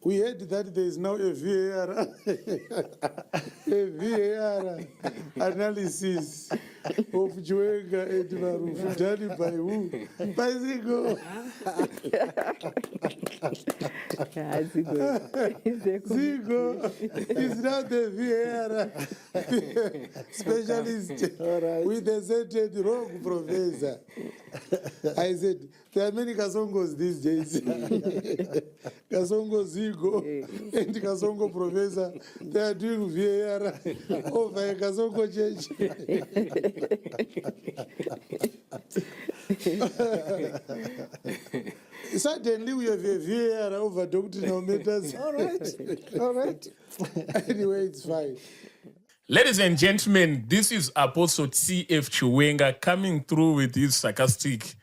We heard that there is now a VAR, a VAR analysis of Chiwenga and Marufu done by who? By Zigo. Zigo is now the VAR specialist with a certain wrong professor. I said, there are many Kasongos these days. Kasongo Zigo and Kasongo Professor, they are doing VAR over a Kasongo church. Certainly we have a VAR over doctrinal matters. All right. Anyway, it's fine. Ladies and gentlemen, this is Apostle T.F. Chiwenga coming through with his sarcastic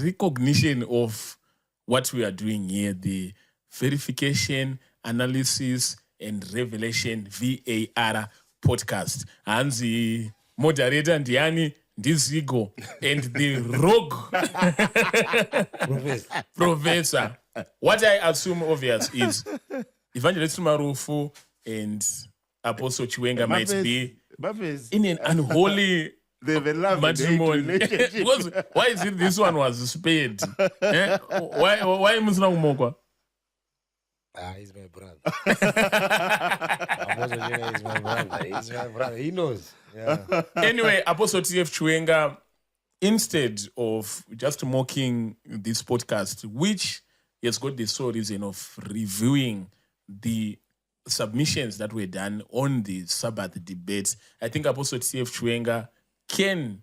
recognition of what we are doing here, the verification, analysis, and revelation VAR podcast. And the moderator, Ndiani, Ndizigo, and the rogue professor. What I assume obvious is Evangelist Marufu and Apostle Chiwenga might be in an unholy matrimony. Because why is it this one was spared? Why Muslim Mokwa? He's my brother. Apostle Chiwenga is my brother. He's my brother. He knows. Yeah. Anyway, Apostle T.F. Chiwenga, instead of just mocking this podcast, which has got the sole reason of reviewing the submissions that were done on the Sabbath debates, I think Apostle T.F. Chiwenga can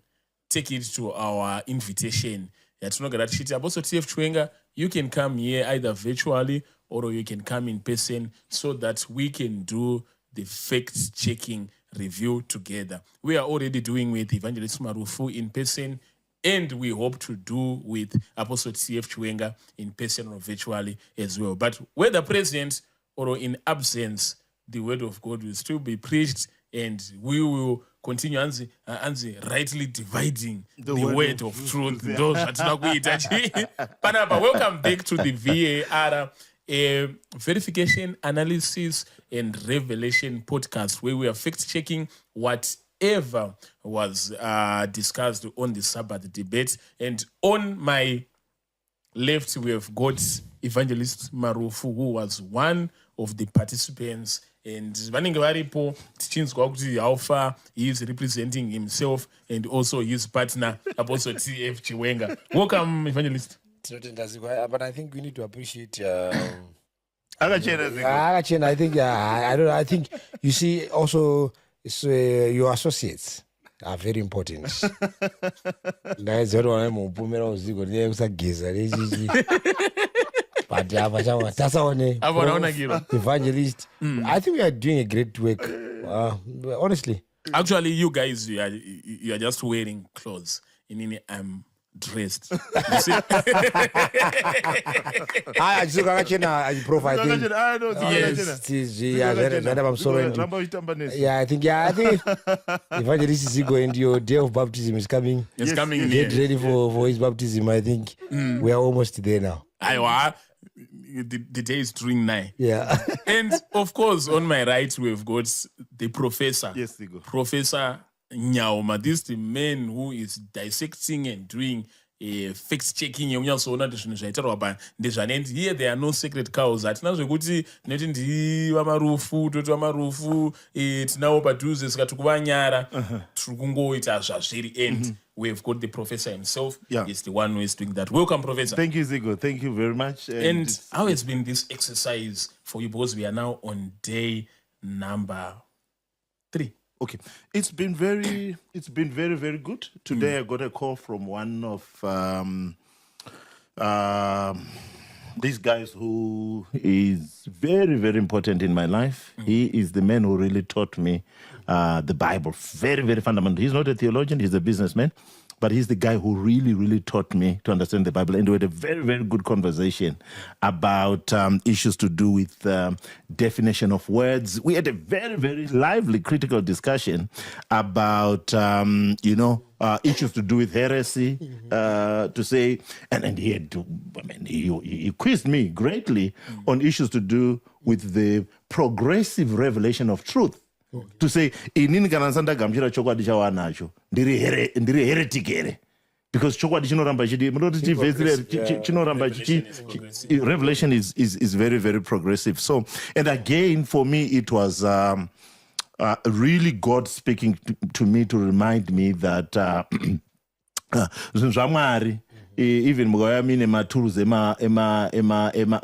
take it to our invitation. Apostle T.F. Chiwenga, you can come here either virtually or you can come in person so that we can do the fact-checking review together. We are already doing with Evangelist Marufu in person, and we hope to do with Apostle T.F. Chiwenga in person or virtually as well. But whether present or in absence, the word of God will still be preached, and we will continue rightly dividing the word of truth. Panapa, welcome back to the VAR verification, analysis, and revelation podcast, where we are fact-checking whatever was discussed on the Sabbath debate. And on my left, we have got Evangelist Marufu, who was one of the participants, and vanenge varipo tichinzwa kuti how far he is representing himself and also his partner Apostle T.F. Chiwenga. Welcome, Evangelist. But I think we need to appreciate I think I think you see also your associates are very important. That's what I'm Evangelist. I think we are doing a great work. Honestly. Actually, you guys, you are just wearing clothes. I'm dressed. You see? I think Evangelist Zigo and your day of baptism is coming. It's coming. Get ready for his baptism. I think we are almost there now. The day is drawing nigh. Yeah. And of course, on my right, we've got the professor. Yes, Zigo. Professor Nyaoma. This is the man who is dissecting and doing fact-checking. Here there are no sacred cows. Marufu, and we've got the professor himself. Yeah. He's the one who is doing that. Welcome, Professor. Thank you, Zigo. Thank you very much. And how has been this exercise for you? Because we are now on day number 3. Okay, it's been very, very good. Today I got a call from one of these guys who is very, very important in my life. He is the man who really taught me the Bible. Very, very fundamental. He's not a theologian, he's a businessman. but he's the guy who really, really taught me to understand the Bible. And we had a very, very good conversation about issues to do with definition of words. We had a very, very lively critical discussion about, issues to do with heresy, to say, and he had to, he quizzed me greatly on issues to do with the progressive revelation of truth. To say, inini kana sandagamchira chokwadi chawanacho ndiri heretic here, because chokwadi chinoramba chidi munoti chinoramba revelation is very, very progressive. So, and again, for me, it was really God speaking to me to remind me that zvamwari, even mukauya tools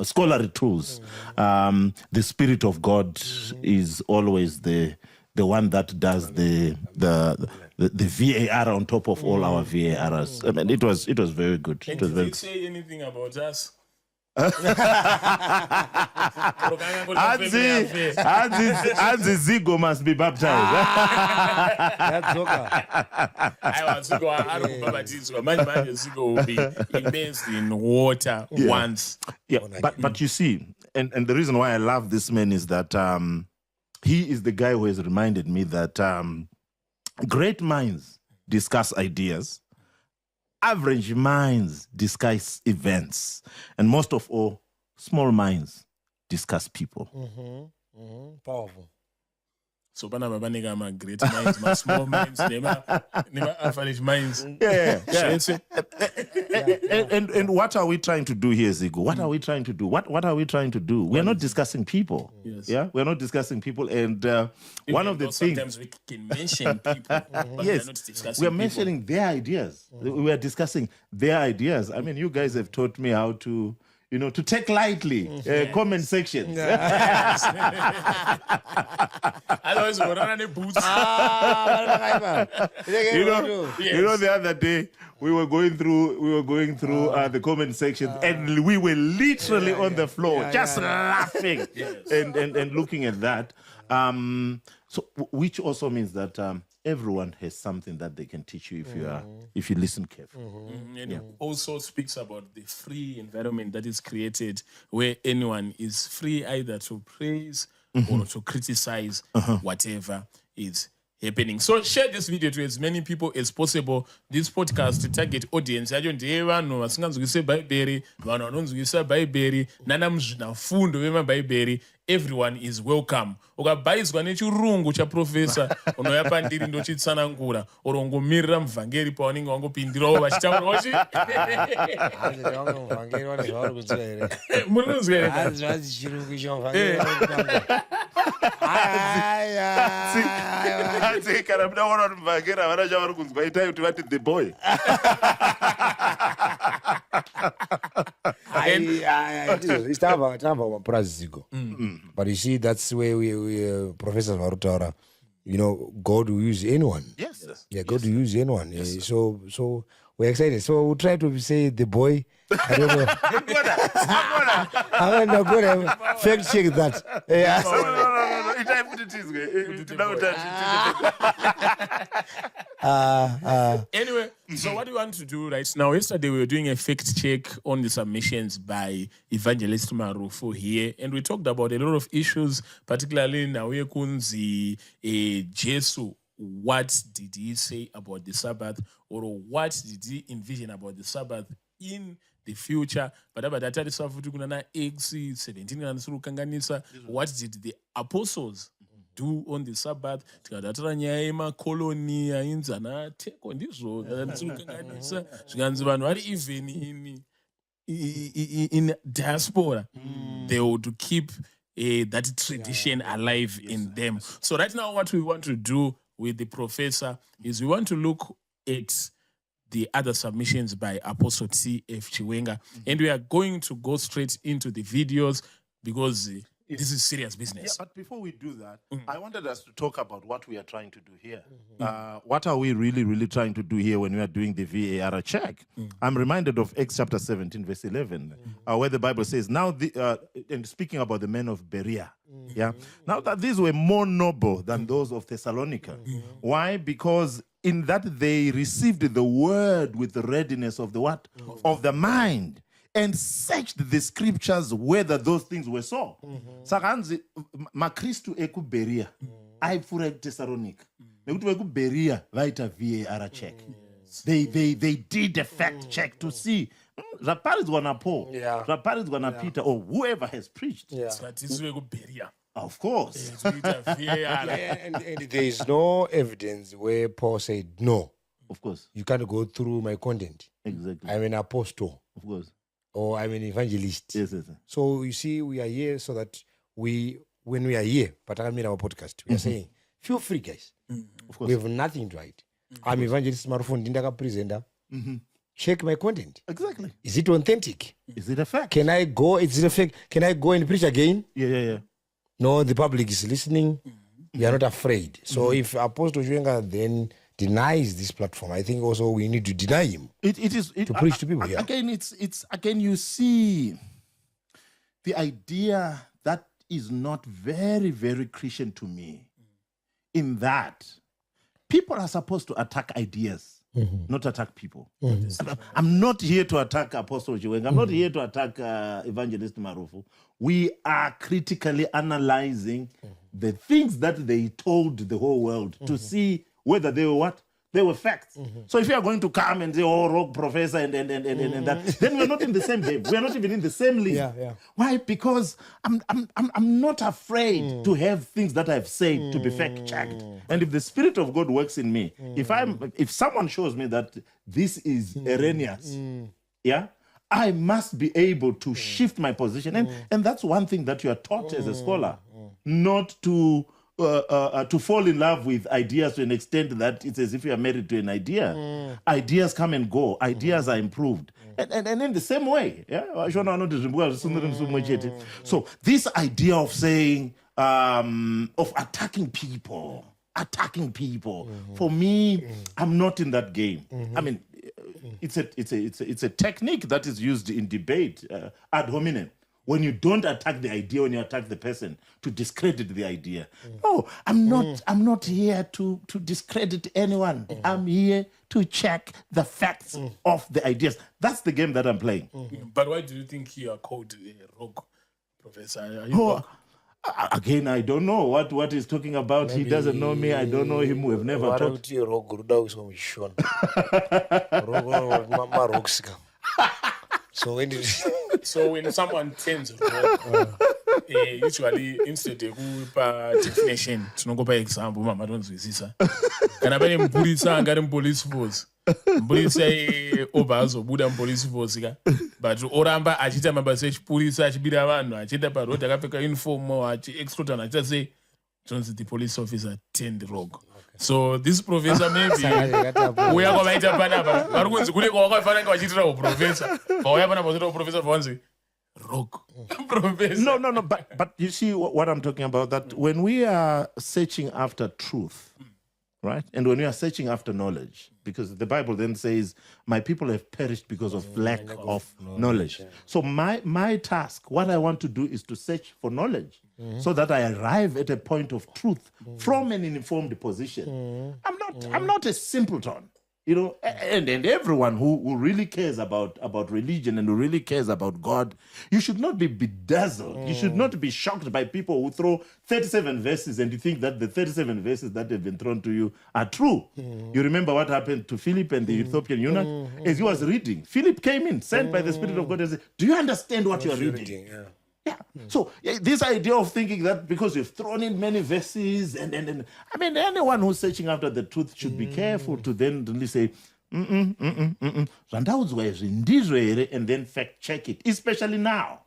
scholarly tools, the Spirit of God is always the one that does the VAR on top of all our VARs. I mean, it was very good. And did he say anything about us? Anzi Zigo must be baptized. That's okay. Zigo will be immersed in water once. Yeah, but you see, and the reason why I love this man is that he is the guy who has reminded me that great minds discuss ideas, average minds discuss events, and most of all, small minds discuss people. Powerful. So, pana babanega ma great minds, ma small minds, nema average minds. Yeah. And what are we trying to do here, Zigo? What are we trying to do? What are we trying to do? We're not discussing people. Yes. Yeah, we're not discussing people. And one of the things, sometimes we can mention people, but yes, we're not discussing we are people. mentioning their ideas. We are discussing their ideas. I mean, you guys have taught me how to, to take lightly comment sections. Otherwise, we're running boots. The other day we were going through the comment section, and we were literally on the floor laughing and looking at that. So which also means that everyone has something that they can teach you if you listen carefully. And it also speaks about the free environment that is created, where anyone is free either to praise or to criticize whatever is happening. So share this video to as many people as possible. This podcast to target audience yacho ndiye vanhu vasinganzwise bhaibheri, vanhu vanonzwisa bhaibheri, nana muzvinafundo vemabhaibheri. Everyone is welcome. Ukabhaizwa nechirungu chaprofesa unoya pandiri ndochitsanangura, or ungomirira muvhangeri pavanenge wangopindirawo vachitaurawo chi murinonzwa here? Kana muda kuona kuti muvhangeri havana chavari kunzwa, itai kuti vati the boy. It's time about Zigo. But you see, that's where we Professor Marutaura, God will use anyone. Yes. Yeah, God will use anyone. Yes, so we're excited. So we'll try to say the boy. I don't know. I'm not going to fact check that. Yeah. Anyway, so what do you want to do right now? Yesterday we were doing a fact check on the submissions by Evangelist Marufu here, and we talked about a lot of issues, particularly now kunzi Jesu. What did he say about the Sabbath, or what did he envision about the Sabbath in the future? But about that, X 17 what did the apostles do on the Sabbath? Tikadatora nyaya yemakoloni ainzana teko ndizvo zvikanganisa zvikanzi vanhu vari even in diaspora, they would keep that tradition alive in them. So right now what we want to do with the professor is we want to look at the other submissions by Apostle T.F. Chiwenga, and we are going to go straight into the videos because this is serious business. Yeah, but before we do that, I wanted us to talk about what we are trying to do here. What are we really, really trying to do here when we are doing the VAR check? I'm reminded of Acts chapter 17, verse 11, where the Bible says, now, and speaking about the men of Berea, now that these were more noble than those of Thessalonica. Why? Because in that they received the word with the readiness of the what? Of the mind, and searched the scriptures whether those things were so. Sakanzi makristu ekuberia aipfura Thessalonica. Nekuti vekuberia vaita VAR check. They did a fact check to see zvaparidzwa naPaul, zvaparidzwa naPeter, or whoever has preached. Of course. And there is no evidence where Paul said, no, Of course. you can't go through my content. Exactly. I'm an apostle, Of course. or I'm an evangelist. Yes, yes, yes. So you see, we are here so that when we are here, particularly in our podcast, we are saying, feel free, guys. Of course. We have nothing to hide. I'm Evangelist Marufu Sabbath. Check my content. Exactly. Is it authentic? Is it a fact? Can I go? Is it a fact? Can I go and preach again? Yeah. No, the public is listening. We are not afraid. So if Apostle Chiwenga then denies this platform, I think also we need to deny him. It is to preach to people. Yeah. Again, it's again, you see the idea that is not very, very Christian to me, in that people are supposed to attack ideas, not attack people. I'm not here to attack Apostle Chiwenga. I'm not here to attack Evangelist Marufu. We are critically analyzing the things that they told the whole world to see whether they were what? They were facts. So if you are going to come and say, oh, rogue professor and that, then we're not in the same game. We're not even in the same league. Yeah. Why? Because I'm not afraid to have things that I've said to be fact checked. And if the Spirit of God works in me, if someone shows me that this is erroneous, yeah, I must be able to shift my position. And that's one thing that you are taught as a scholar, not to fall in love with ideas to an extent that it's as if you are married to an idea. Ideas come and go. Ideas are improved. And in the same way, yeah. So this idea of saying, of attacking people, for me, I'm not in that game. I mean, it's a technique that is used in debate ad hominem. When you don't attack the idea, when you attack the person, to discredit the idea. No, I'm not here to discredit anyone. I'm here to check the facts of the ideas. That's the game that I'm playing. But why do you think you are called a rogue professor? Are you Oh, rogue? again, I don't know what he's talking about. He doesn't know me. I don't know him. We've never talked. So when someone turns rogue, usually instead of definition, tinongopa example mama tonzwisisa. Kana pane mupurisa angari police force. Mupurisa obva azobuda police force ka. But oramba achiita mabasa echipurisa achibira vanhu achienda parodi akapfeka uniform achiexploita vanhu achiita sei tonzi the police officer turned rogue. So this professor maybe uya kwavaita panapa vari kunzi kune kwawakafanira nga vachiitira uprofessor pauya panapa vachiita uprofessor vanzi rogue professor. No. But you see what I'm talking about? That when we are searching after truth, right? And when we are searching after knowledge, because the Bible then says, my people have perished because of lack of knowledge. So my task, what I want to do is to search for knowledge so that I arrive at a point of truth from an informed position. I'm not a simpleton. You know, and everyone who really cares about religion and who really cares about God, you should not be bedazzled. You should not be shocked by people who throw 37 verses and you think that the 37 verses that have been thrown to you are true. You remember what happened to Philip and the Ethiopian eunuch? As he was reading, Philip came in, sent by the Spirit of God, and said, do you understand what you are reading? Yeah. So this idea of thinking that because you've thrown in many verses and I mean, anyone who's searching after the truth should be careful to then really say, zvandaudzwa izvi ndizvo here, and then fact check it. Especially now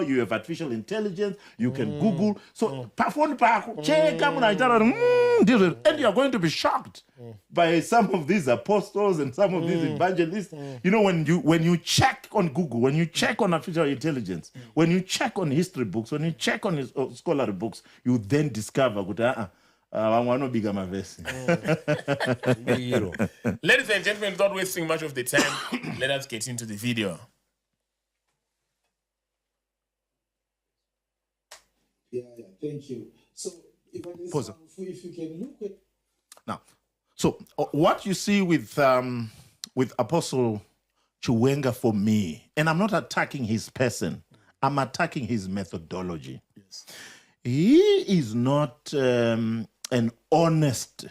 you have artificial intelligence, you can Google. So pafoni pako cheka munhu achitaura kuti ndizvo, and you are going to be shocked by some of these apostles and some of these evangelists. You know, when you check on Google, when you check on artificial intelligence, when you check on history books, when you check on scholarly books, you then discover that Ladies and gentlemen, without wasting much of the time, let us get into the video. Yeah, thank you. So, if you can look at... Now, So what you see with Apostle Chiwenga for me, and I'm not attacking his person, I'm attacking his methodology. Yes. He is not an honest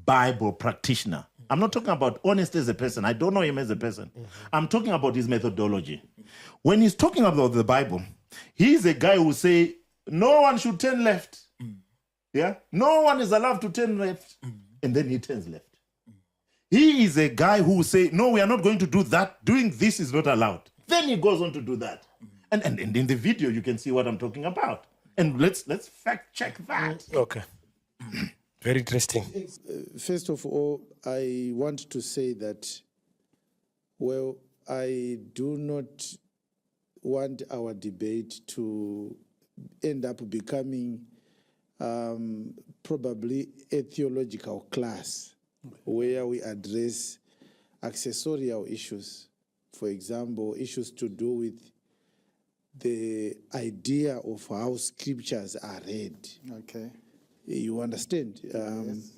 Bible practitioner. I'm not talking about honest as a person. I don't know him as a person. I'm talking about his methodology. When he's talking about the Bible, he's a guy who say, no one should turn left. Yeah? No one is allowed to turn left. And then he turns left. He is a guy who say, no, we are not going to do that. Doing this is not allowed. Then he goes on to do that. And in the video, you can see what I'm talking about. And let's fact check that. Okay. Very interesting. First of all, I want to say that, well, I do not want our debate to end up becoming probably a theological class where we address accessorial issues. For example, issues to do with the idea of how scriptures are read. Okay. You understand? Yes.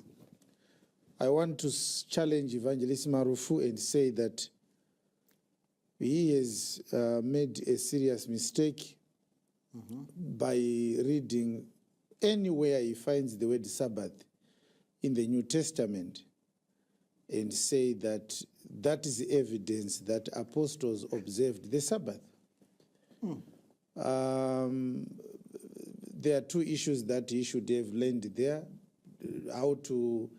I want to challenge Evangelist Marufu and say that he has made a serious mistake by reading anywhere he finds the word Sabbath in the New Testament and say that that is evidence that apostles observed the Sabbath. There are two issues that he should have learned there: how to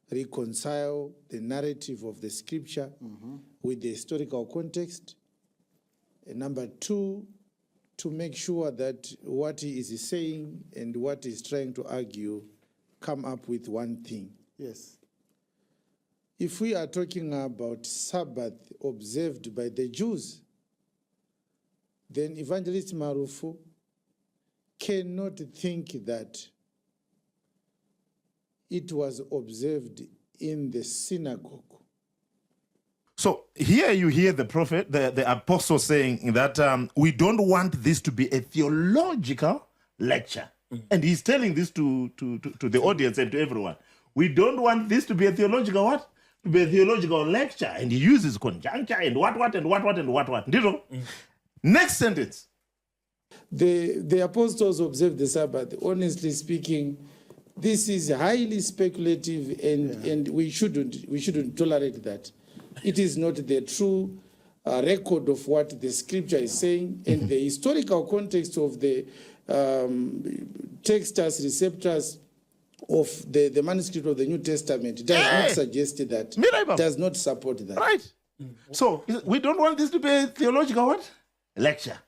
reconcile the narrative of the scripture with the historical context. And number two, to make sure that what he is saying and what he's trying to argue come up with one thing. Yes. If we are talking about Sabbath observed by the Jews, then Evangelist Marufu cannot think that it was observed in the synagogue. So here you hear the prophet, the apostle saying that we don't want this to be a theological lecture. And he's telling this to the audience and to everyone. We don't want this to be a theological what? To be a theological lecture. And he uses conjuncture and what. Next sentence. The apostles observed the Sabbath. Honestly speaking, this is highly speculative, and we shouldn't tolerate that. It is not the true record of what the scripture is saying, and the historical context of the textus receptus of the manuscript of the New Testament does not suggest that. Does not support that. Right. So we don't want this to be a theological what? Lecture.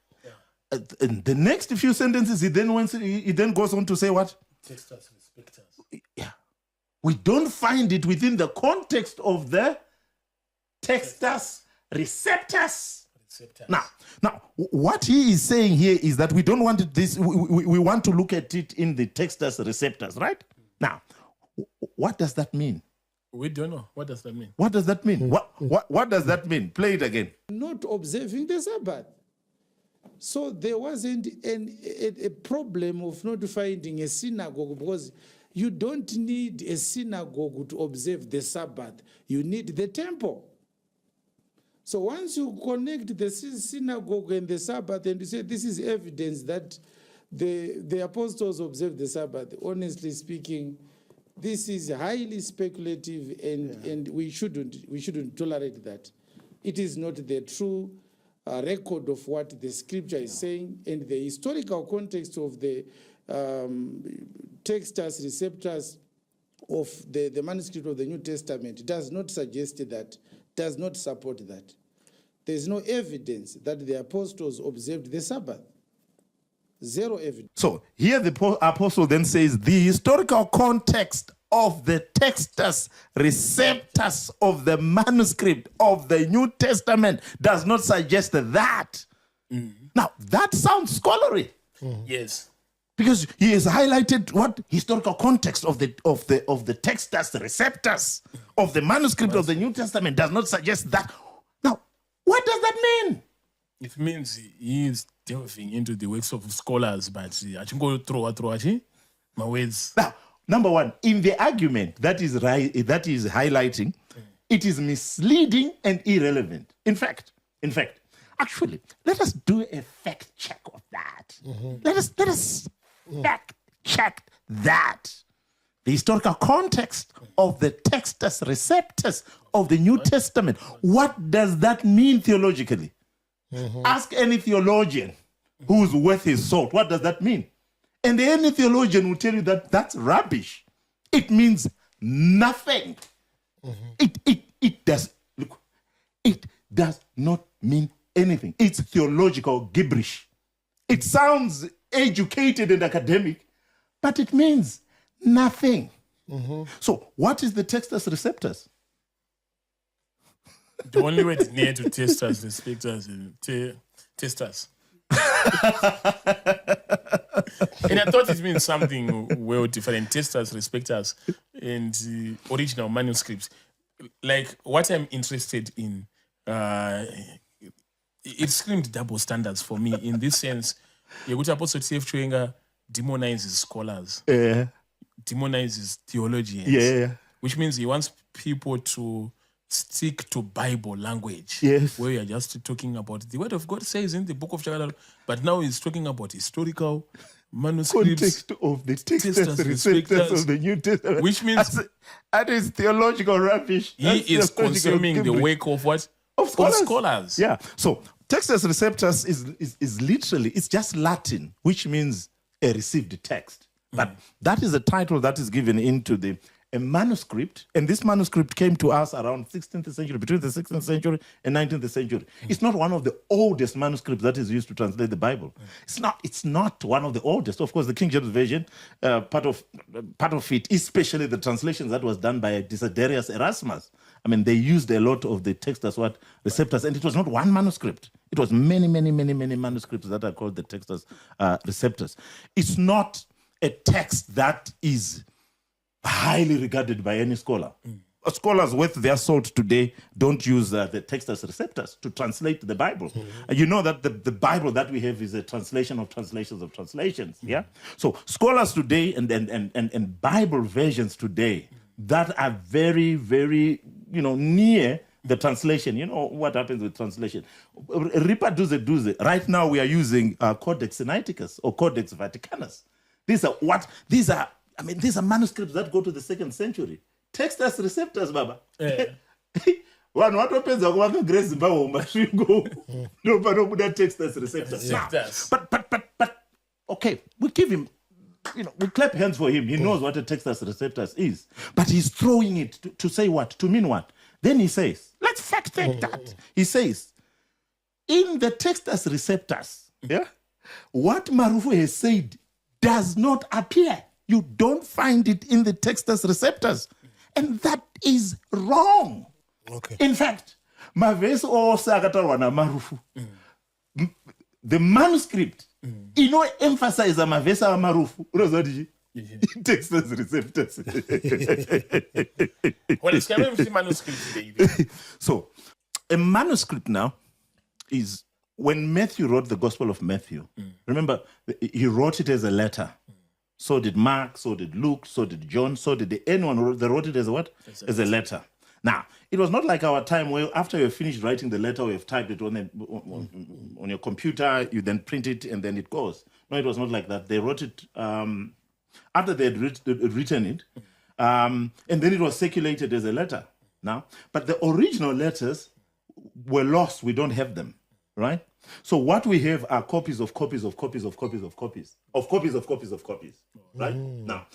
In the next few sentences, he then goes on to say what? Textus respectus. Yeah. We don't find it within the context of the textus receptus. Now, what he is saying here is that we don't want this. We want to look at it in the textus receptus, right? Now, what does that mean? We don't know. What does that mean? What does that mean? What does that mean? Play it again. Not observing the Sabbath. So there wasn't a problem of not finding a synagogue, because you don't need a synagogue to observe the Sabbath. You need the temple. So once you connect the synagogue and the Sabbath and you say this is evidence that the apostles observed the Sabbath, honestly speaking, this is highly speculative, and we shouldn't tolerate that. It is not the true record of what the scripture is saying, and the historical context of the textus receptus of the manuscript of the New Testament does not suggest that, does not support that. There is no evidence that the apostles observed the Sabbath. Zero evidence. So here the apostle then says the historical context of the textus receptus of the manuscript of the New Testament does not suggest that. Now, that sounds scholarly. Yes. Because he has highlighted what historical context of the textus receptus of the manuscript of the New Testament does not suggest that. Now, what does that mean? It means he is delving into the works of scholars, but I think go throw my words. Now, number one, in the argument that is highlighting, it is misleading and irrelevant. In fact, actually, let us do a fact check of that. Let us fact check that. The historical context of the textus receptus of the New Testament. What does that mean theologically? Ask any theologian who's worth his salt. What does that mean? And any theologian will tell you that that's rubbish. It means nothing. It does not mean anything. It's theological gibberish. It sounds educated and academic, but it means nothing. So what is the textus receptus? The only way near to testers, respecters, testers. And I thought it means something well different. Testers, respecters, and original manuscripts. Like what I'm interested in, it screamed double standards for me in this sense. Apostle T.F. Chiwenga demonizes scholars, demonizes theologians, which means he wants people to stick to Bible language, where you are just talking about the Word of God says in the book of Chiwenga, but now he's talking about historical manuscripts, context of the textus receptus of the New Testament, which means that is theological rubbish. He is consuming the work of what? Of scholars. Yeah. So textus receptus is literally, it's just Latin, which means a received text. But that is a title that is given into a manuscript, and this manuscript came to us around 16th century, between the 16th century and 19th century. It's not one of the oldest manuscripts that is used to translate the Bible. It's not one of the oldest. Of course, the King James Version, part of it, especially the translations that was done by Desiderius Erasmus. I mean, they used a lot of the text as what receptors, and it was not one manuscript. It was many manuscripts that are called the textus receptors. It's not a text that is highly regarded by any scholar. Scholars worth their salt today don't use the textus receptors to translate the Bible. You know that the Bible that we have is a translation of translations of translations. Yeah. So scholars today and Bible versions today that are very near the translation. You know what happens with translation? Ripa duze. Right now we are using Codex Sinaiticus or Codex Vaticanus. These are manuscripts that go to the 2nd century. Textus receptors, Baba. One what opens a grace mashingo. No textus receptors. But okay, we give him, we clap hands for him. He knows what a textus receptors is. But he's throwing it to say what? To mean what? Then he says, let's fact check that. He says, in the textus receptors, what Marufu has said does not appear. You don't find it in the textus receptors. And that is wrong. Okay. In fact, Maveso Sagatarwana Marufu, the manuscript, emphasize Mavesa Marufu, textus receptors. Well, it's kind of manuscript. So, a manuscript now is when Matthew wrote the Gospel of Matthew. Remember, he wrote it as a letter. So did Mark, so did Luke, so did John, so did anyone. They wrote it as a what? As a letter. Now, it was not like our time where after you have finished writing the letter, you have typed it on your computer, you then print it, and then it goes. No, it was not like that. They wrote it after they had written it, and then it was circulated as a letter. Now, but the original letters were lost. We don't have them, right? So what we have are copies of copies of copies of copies of copies of copies of copies of copies, right? Now,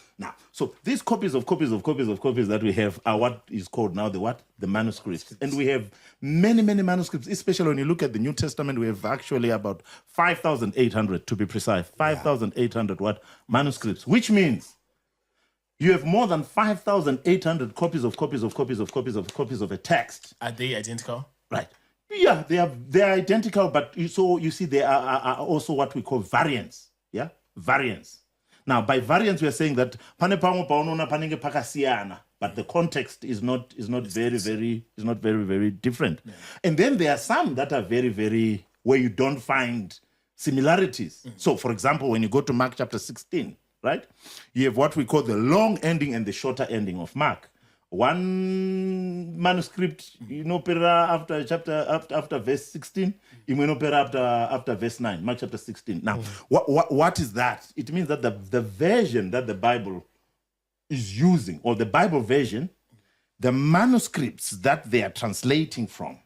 so these copies of copies of copies of copies that we have are what is called now the manuscripts. And we have many manuscripts, especially when you look at the New Testament, we have actually about 5,800 to be precise, 5,800 manuscripts, which means you have more than 5,800 copies of copies of copies of copies of copies of a text. Are they identical? Right. Yeah, they are identical, but you see they are also what we call variants. Yeah, variants. Now, by variants, we are saying that but the context is not very different. Yeah. And then there are some that are very where you don't find similarities. So, for example, when you go to Mark chapter 16, right? You have what we call the long ending and the shorter ending of Mark. One manuscript, after verse 16, after verse 9, Mark chapter 16. Now, what is that? It means that the version that the Bible is using, or the Bible version, the manuscripts that they are translating from,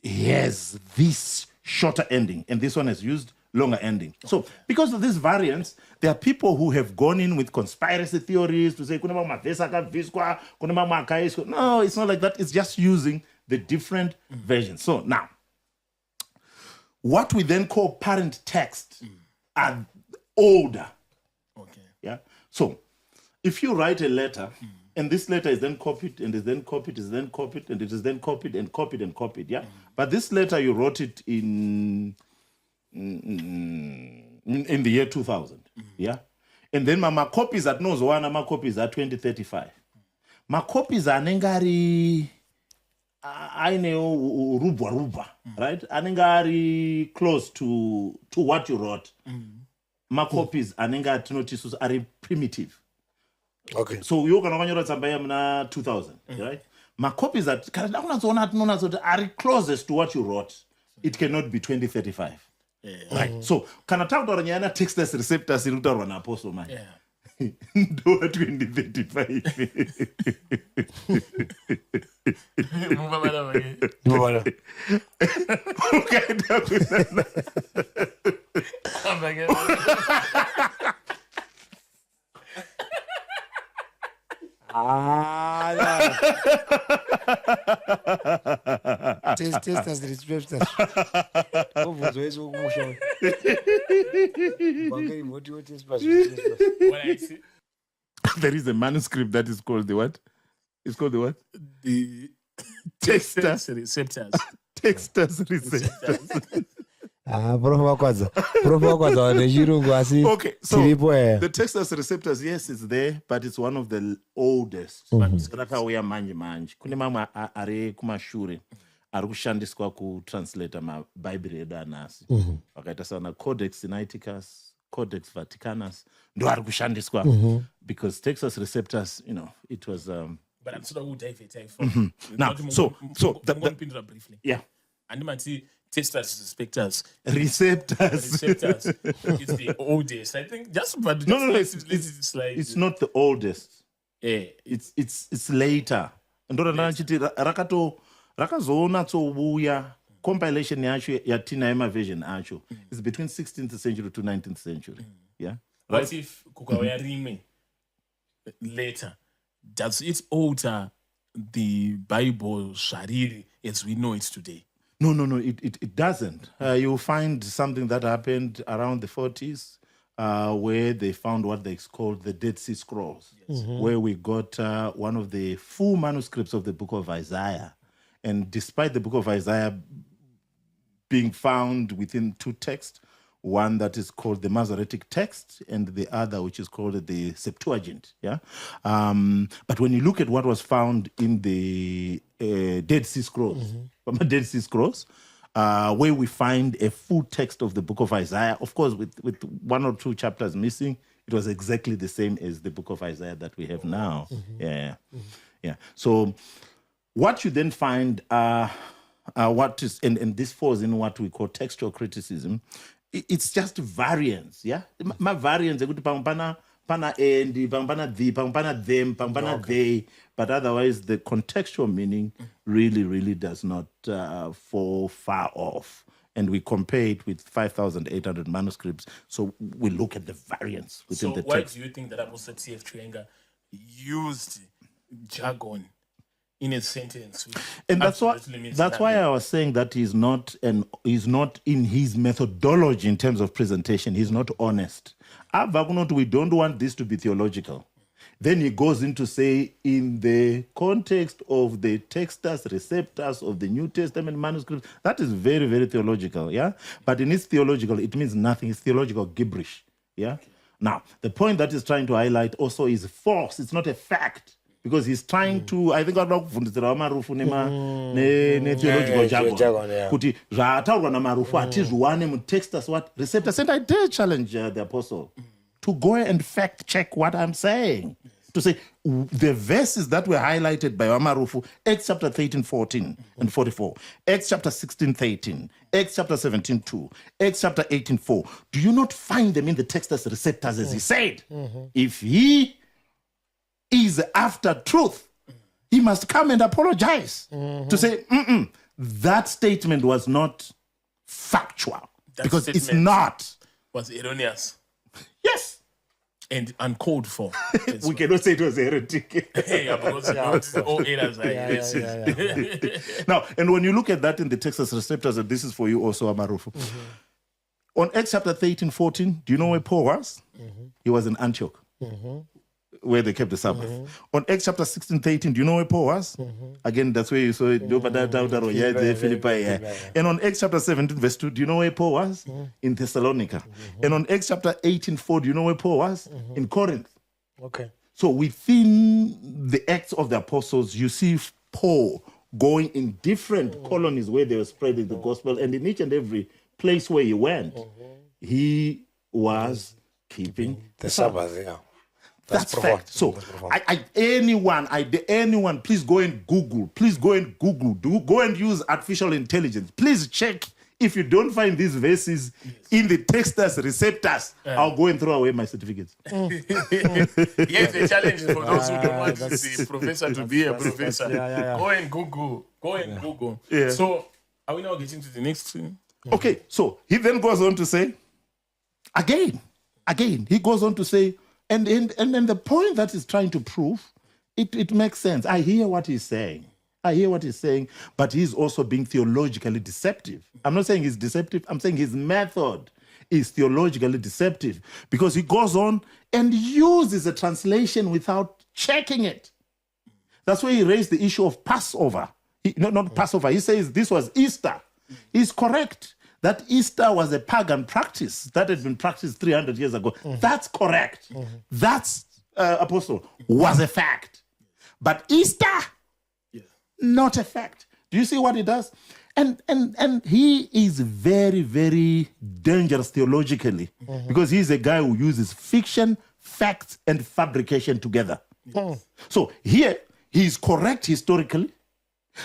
has this shorter ending, and this one has used longer ending. So because of this variance, there are people who have gone in with conspiracy theories to say, no, it's not like that. It's just using the different versions. So now, what we then call parent text are older. Okay. Yeah. So if you write a letter, and this letter is then copied, and is then copied, is then copied, and it is then copied and copied and copied. Yeah. But this letter, you wrote it in the year 2000. Yeah. And then my copies at knows one, my copies are 2035. My copies are nengari I know ruba, right? Anengari close to what you wrote. My copies are nengari notices are primitive. Okay. So you can only write something 2000, right? My copies are closest to what you wrote. It cannot be 2035. Yeah. Right. So can I talk about the text as receptors in an apostle man? Yeah. Do 2035. Test as receptors. There is a manuscript that is called the what? It's called the what? The Textus receptors. Textus receptors. Okay, so the Textus receptors, yes, it's there, but it's one of the oldest. Rakauya manje manje. Kune mamwe ari kumashure ari kushandiswa kutranslate maBhayibheri edu anasi. Vakaita sana Codex Sinaiticus, Codex Vaticanus, ndo ari kushandiswa because Textus receptors, it was But I'm sort of David. now, so briefly. Yeah. And you see Textus receptors. Receptors. It's the oldest. I think but no. It's like it's not the oldest. Yeah. It's later. Ndora ndachiti rakazoona tsobuya compilation yacho yatina ema version acho is between 16th century to 19th century. Yeah. What Right? if kukauya rimwe later? Does it alter the Bible zvariri as we know it today? No, it doesn't. You'll find something that happened around the 40s where they found what they called the Dead Sea Scrolls, where we got one of the full manuscripts of the book of Isaiah. And despite the book of Isaiah being found within two texts, one that is called the Masoretic text and the other which is called the Septuagint. Yeah. But when you look at what was found in the Dead Sea Scrolls, Dead Sea Scrolls, where we find a full text of the book of Isaiah, of course, with one or two chapters missing, it was exactly the same as the book of Isaiah that we have now. Yeah. So what you then find, what is, and this falls in what we call textual criticism. It's just variance, yeah. My variance, pana and, pana the, pana them, pana they, but otherwise the contextual meaning really does not fall far off. And we compare it with 5,800 manuscripts, so we look at the variance within the text. So why do you think that Apostle T.F. Chiwenga used jargon in a sentence? And that's why I was saying that he's not in his methodology in terms of presentation. He's not honest. We don't want this to be theological. Then he goes into say, in the context of the textus receptors of the New Testament manuscripts, that is very, very theological, yeah? But in its theological, it means nothing. It's theological gibberish, yeah? Now, the point that he's trying to highlight also is false. It's not a fact. Because he's trying to, I think I'm not kufundisira Marufu ne theological jargon. Kuti zvataurwa naMarufu atizviwane mu textus what receptors, and I dare challenge the apostle to go and fact check what I'm saying. To say the verses that were highlighted by Marufu, Acts chapter 13, 14 and 44, Acts chapter 16, 13, Acts chapter 17, 2, Acts chapter 18, 4. Do you not find them in the text as receptors, as he said? If he is after truth, he must come and apologize to say, that statement was not factual. That because it's statement not. Was erroneous Yes. and uncalled for. We cannot say it was heretic. Yeah, because not all errors are heresies. Now, and when you look at that in the text as receptors, and this is for you also, Marufu. On Acts chapter 13, 14, do you know where Paul was? He was in Antioch, where they kept the Sabbath. On Acts chapter 16, 13, do you know where Paul was? Again, that's where you saw it. Philippi. And on Acts chapter 17, verse 2, do you know where Paul was? In Thessalonica. And on Acts chapter 18, 4, do you know where Paul was? In Corinth. Okay. So within the Acts of the Apostles, you see Paul going in different colonies where they were spreading the gospel, and in each and every place where he went, he was keeping The Sabbath, yeah. That's profound. fact. So, That's profound. anyone, please go and Google. Please go and Google. Go and use artificial intelligence. Please check if you don't find these verses in the text as receptors. I'll go and throw away my certificates. Yes, the challenge is for those who don't want the professor to be a professor. Yeah. Go and Google. Go and Google. Yeah. So, are we now getting to the next thing? Okay, so he then goes on to say, again, he goes on to say, and the point that he's trying to prove, it makes sense. I hear what he's saying, but he's also being theologically deceptive. I'm not saying he's deceptive, I'm saying his method is theologically deceptive because he goes on and uses a translation without checking it. That's why he raised the issue of Passover. Not Passover, he says this was Easter. He's correct that Easter was a pagan practice that had been practiced 300 years ago. That's correct. That's, Apostle, was a fact. But Easter, not a fact. Do you see what he does? And he is very, very dangerous theologically because he's a guy who uses fiction, facts, and fabrication together. So here, he's correct historically,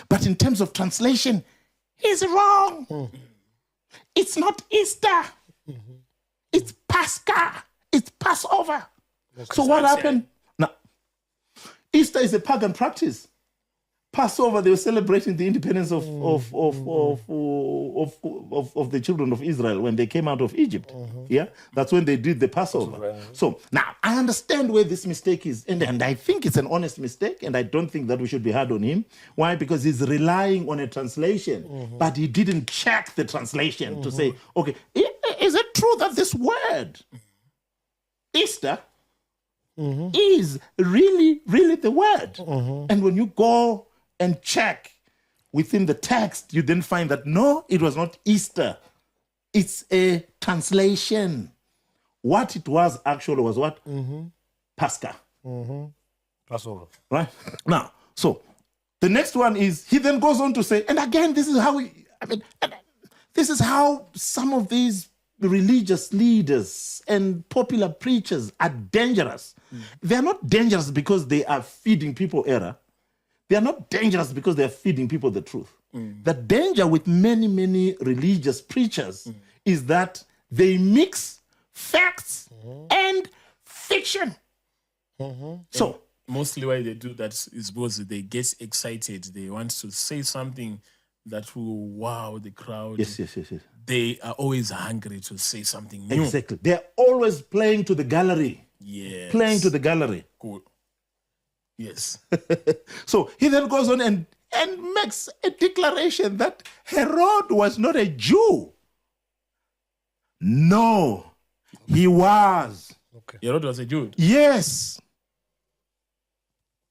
but in terms of translation, he's wrong. It's not Easter. It's Pascha. It's Passover. So what happened? Now, Easter is a pagan practice. Passover, they were celebrating the independence of the children of Israel when they came out of Egypt. Yeah, that's when they did the Passover. So now I understand where this mistake is, and I think it's an honest mistake, and I don't think that we should be hard on him. Why? Because he's relying on a translation, but he didn't check the translation to say, okay, is it true that this word Easter is really, really the word? And when you go and check within the text, you then find that no, it was not Easter. It's a translation. What it was actually was what? Pascha. Passover. Right? Now, so the next one is, he then goes on to say, and again, this is how some of these religious leaders and popular preachers are dangerous. They are not dangerous because they are feeding people error. They are not dangerous because they are feeding people the truth. The danger with many, many religious preachers is that they mix facts and fiction. So mostly why they do that is because they get excited. They want to say something that will wow the crowd. yes. They are always hungry to say something new. Exactly. They are always playing to the gallery. Yes. Playing to the gallery. Good. Yes. So he then goes on and makes a declaration that Herod was not a Jew. No, he was. Herod was a Jew. Yes.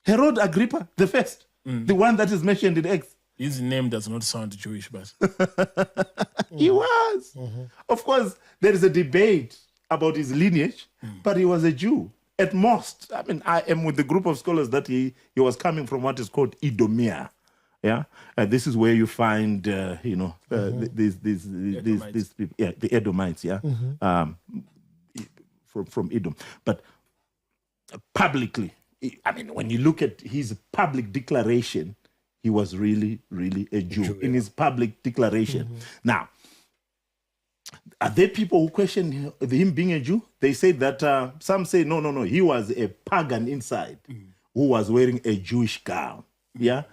Herod Agrippa the first, the one that is mentioned in Acts. His name does not sound Jewish, but He was. Of course, there is a debate about his lineage, but he was a Jew. At most, I am with the group of scholars that he was coming from what is called Edomia. Yeah, this is where you find, these people, the Edomites. Yeah, from Edom. But publicly, I mean, when you look at his public declaration, he was really, really a Jew in his public declaration. Now, are there people who question him being a Jew? They say that some say, no, he was a pagan inside who was wearing a Jewish gown. Yeah.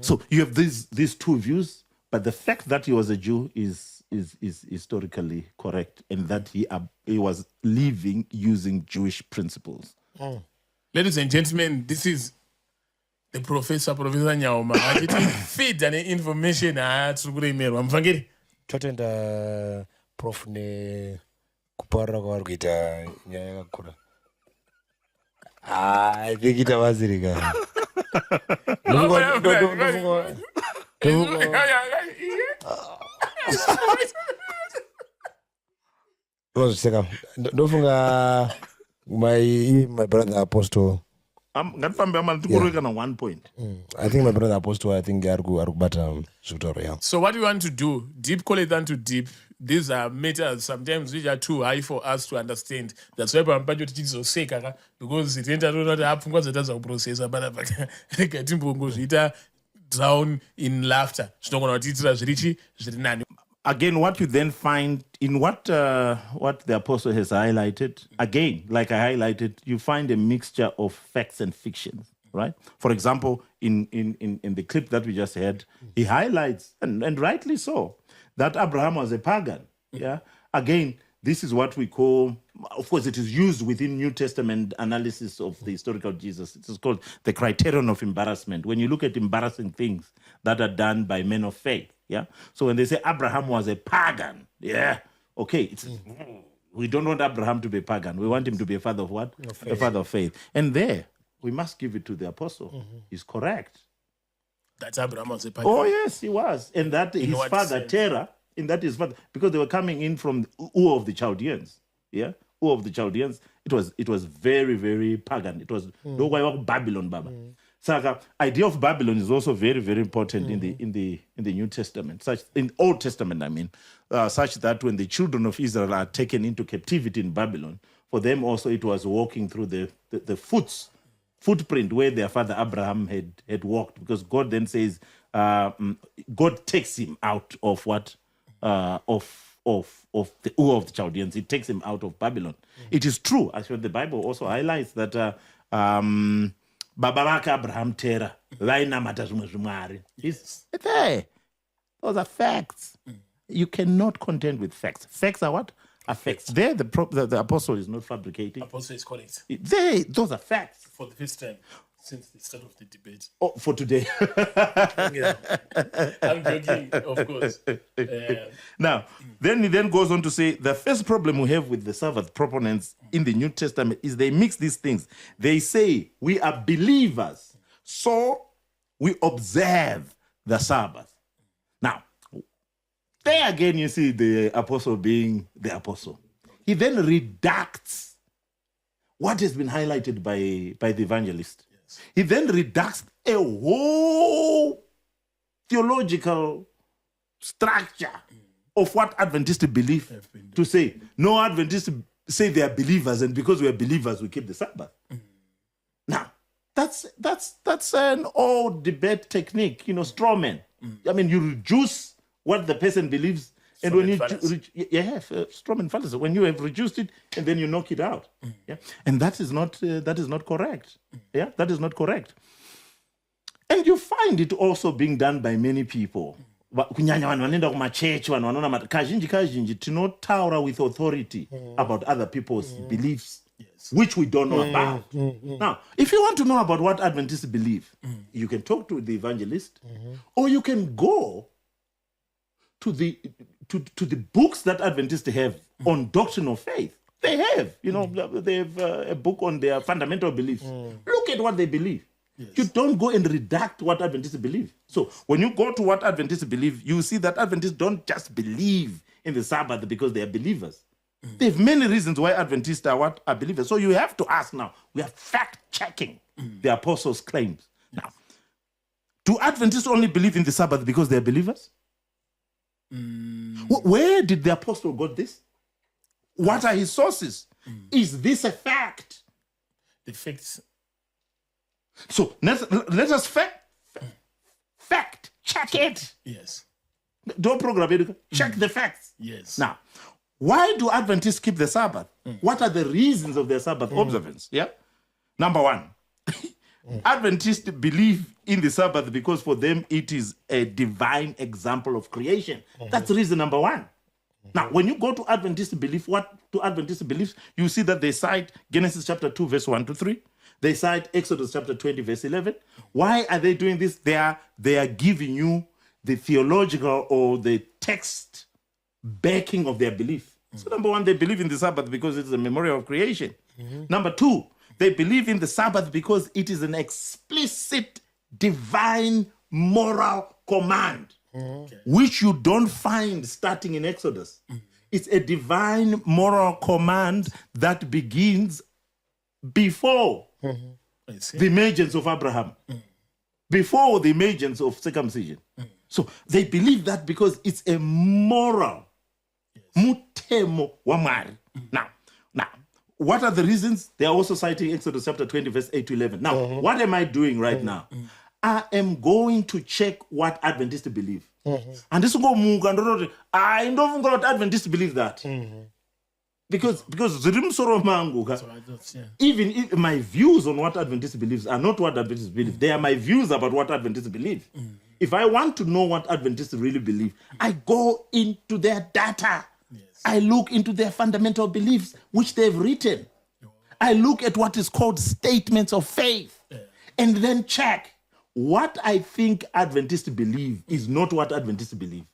So you have these two views, but the fact that he was a Jew is historically correct, and that he was living using Jewish principles. Ladies and gentlemen, this is the Professor Nyaoma. Feed an information tiri kuremerwa. Muvhangeri? Totenda prof ne kuparara kwavari kuita nyaya yakakura. I think it was Rika. Ndofunga my brother Apostle. I'm going to 1 point. I think my brother Apostle, I think Arubata Sutoro. So what we want to do, deep call it down to deep. These are matters sometimes which are too high for us to understand. That's why I'm going to teach you because it ain't not happen because it doesn't process but drown in laughter. Again, what you then find in what the apostle has highlighted, again, like I highlighted, you find a mixture of facts and fiction, right? For example, in the clip that we just heard, he highlights, and rightly so, that Abraham was a pagan. Yeah. Again, this is what we call, of course, it is used within New Testament analysis of the historical Jesus. It is called the criterion of embarrassment. When you look at embarrassing things that are done by men of faith, yeah. So when they say Abraham was a pagan, yeah, okay, we don't want Abraham to be pagan. We want him to be a father of what? A father of faith. And there, we must give it to the apostle. He's correct. That's Abraham was a pagan. Oh yes, he was, and that his father Terah. In that his father, because they were coming in from Ur of the Chaldeans, yeah, Ur of the Chaldeans. It was very, very pagan. It was Babylon, Baba. So idea of Babylon is also very, very important in the New Testament, such in Old Testament. I mean, such that when the children of Israel are taken into captivity in Babylon, for them also it was walking through the footprint where their father Abraham had walked, because God then says God takes him out of what. Of the Ur of the Chaldeans. It takes him out of Babylon. It is true. Actually, the Bible also highlights that Baba Abraham Terah, it's there. Those are facts. You cannot contend with facts. Facts are what? Are facts. There, the apostle is not fabricating. Apostle is correct. Those are facts. For the first time since the start of the debate. Oh, for today. I'm joking, of course. Now, then he then goes on to say, the first problem we have with the Sabbath proponents in the New Testament is they mix these things. They say, we are believers, so we observe the Sabbath. Now, there again you see the apostle being the apostle. He then redacts what has been highlighted by the evangelist. He then redacts a whole theological structure of what Adventists believe to say. No, Adventists say they are believers, and because we are believers, we keep the Sabbath. Now, that's an old debate technique, straw man. I mean, you reduce what the person believes, and when you straw man fallacy. When you have reduced it, and then you knock it out, and that is not correct. That is not correct. And you find it also being done by many people. Kunyanya vanhu vanoenda kumachechi, vanhu vanoona kazhinji tinotaura with authority about other people's beliefs, which we don't know about. Now, if you want to know about what Adventists believe, you can talk to the evangelist, or you can go to the books that Adventists have on doctrine of faith. They have, they have a book on their fundamental beliefs. Look at what they believe. Yes. You don't go and redact what Adventists believe. So when you go to what Adventists believe, you see that Adventists don't just believe in the Sabbath because they are believers. They have many reasons why Adventists are believers. So you have to ask now, we are fact-checking the apostles' claims. Now, do Adventists only believe in the Sabbath because they are believers? Where did the apostle got this? What are his sources? Is this a fact? The facts. So let us fact check it. Yes. Don't program it. Check the facts. Yes. Now, why do Adventists keep the Sabbath? What are the reasons of their Sabbath observance? Yeah. Number one, Adventists believe in the Sabbath because for them it is a divine example of creation. That's reason number one. Now, when you go to Adventist belief, you see that they cite Genesis chapter 2, verse 1 to 3. They cite Exodus chapter 20, verse 11. Why are they doing this? They are giving you the theological or the text backing of their belief. So number one, they believe in the Sabbath because it is a memorial of creation. Number two, they believe in the Sabbath because it is an explicit divine moral command, which you don't find starting in Exodus. It's a divine moral command that begins before the emergence of Abraham, before the emergence of circumcision. So they believe that because it's a moral mutemo wa Mwari. Now, what are the reasons? They are also citing Exodus chapter 20, verse 8 to 11. Now, what am I doing right now? I am going to check what Adventists believe. And this will go, I don't know what Adventists believe that. Because even if my views on what Adventists believes are not what Adventists believe, they are my views about what Adventists believe. If I want to know what Adventists really believe, I go into their data. I look into their fundamental beliefs, which they've written. I look at what is called statements of faith, and then check what I think Adventists believe is not what Adventists believe.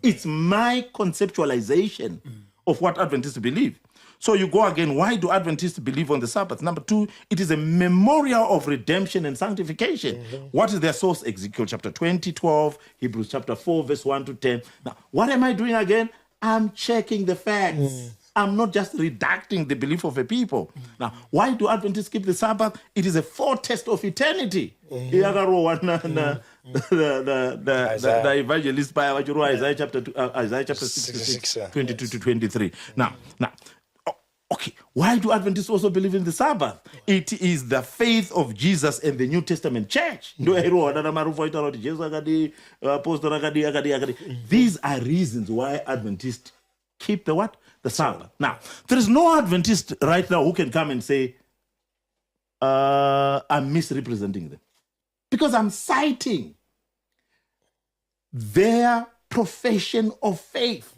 It's my conceptualization of what Adventists believe. So you go again, why do Adventists believe on the Sabbath? Number two, it is a memorial of redemption and sanctification. What is their source? Ezekiel chapter 20, 12, Hebrews chapter 4, verse 1 to 10. Now, what am I doing again? I'm checking the facts. I'm not just redacting the belief of a people. Now, why do Adventists keep the Sabbath? It is a foretaste of eternity. The evangelist by Isaiah chapter 66, 22 to 23. Now, okay, why do Adventists also believe in the Sabbath? It is the faith of Jesus and the New Testament church. These are reasons why Adventists keep the what? The Sabbath. Now, there is no Adventist right now who can come and say, I'm misrepresenting them. Because I'm citing their profession of faith,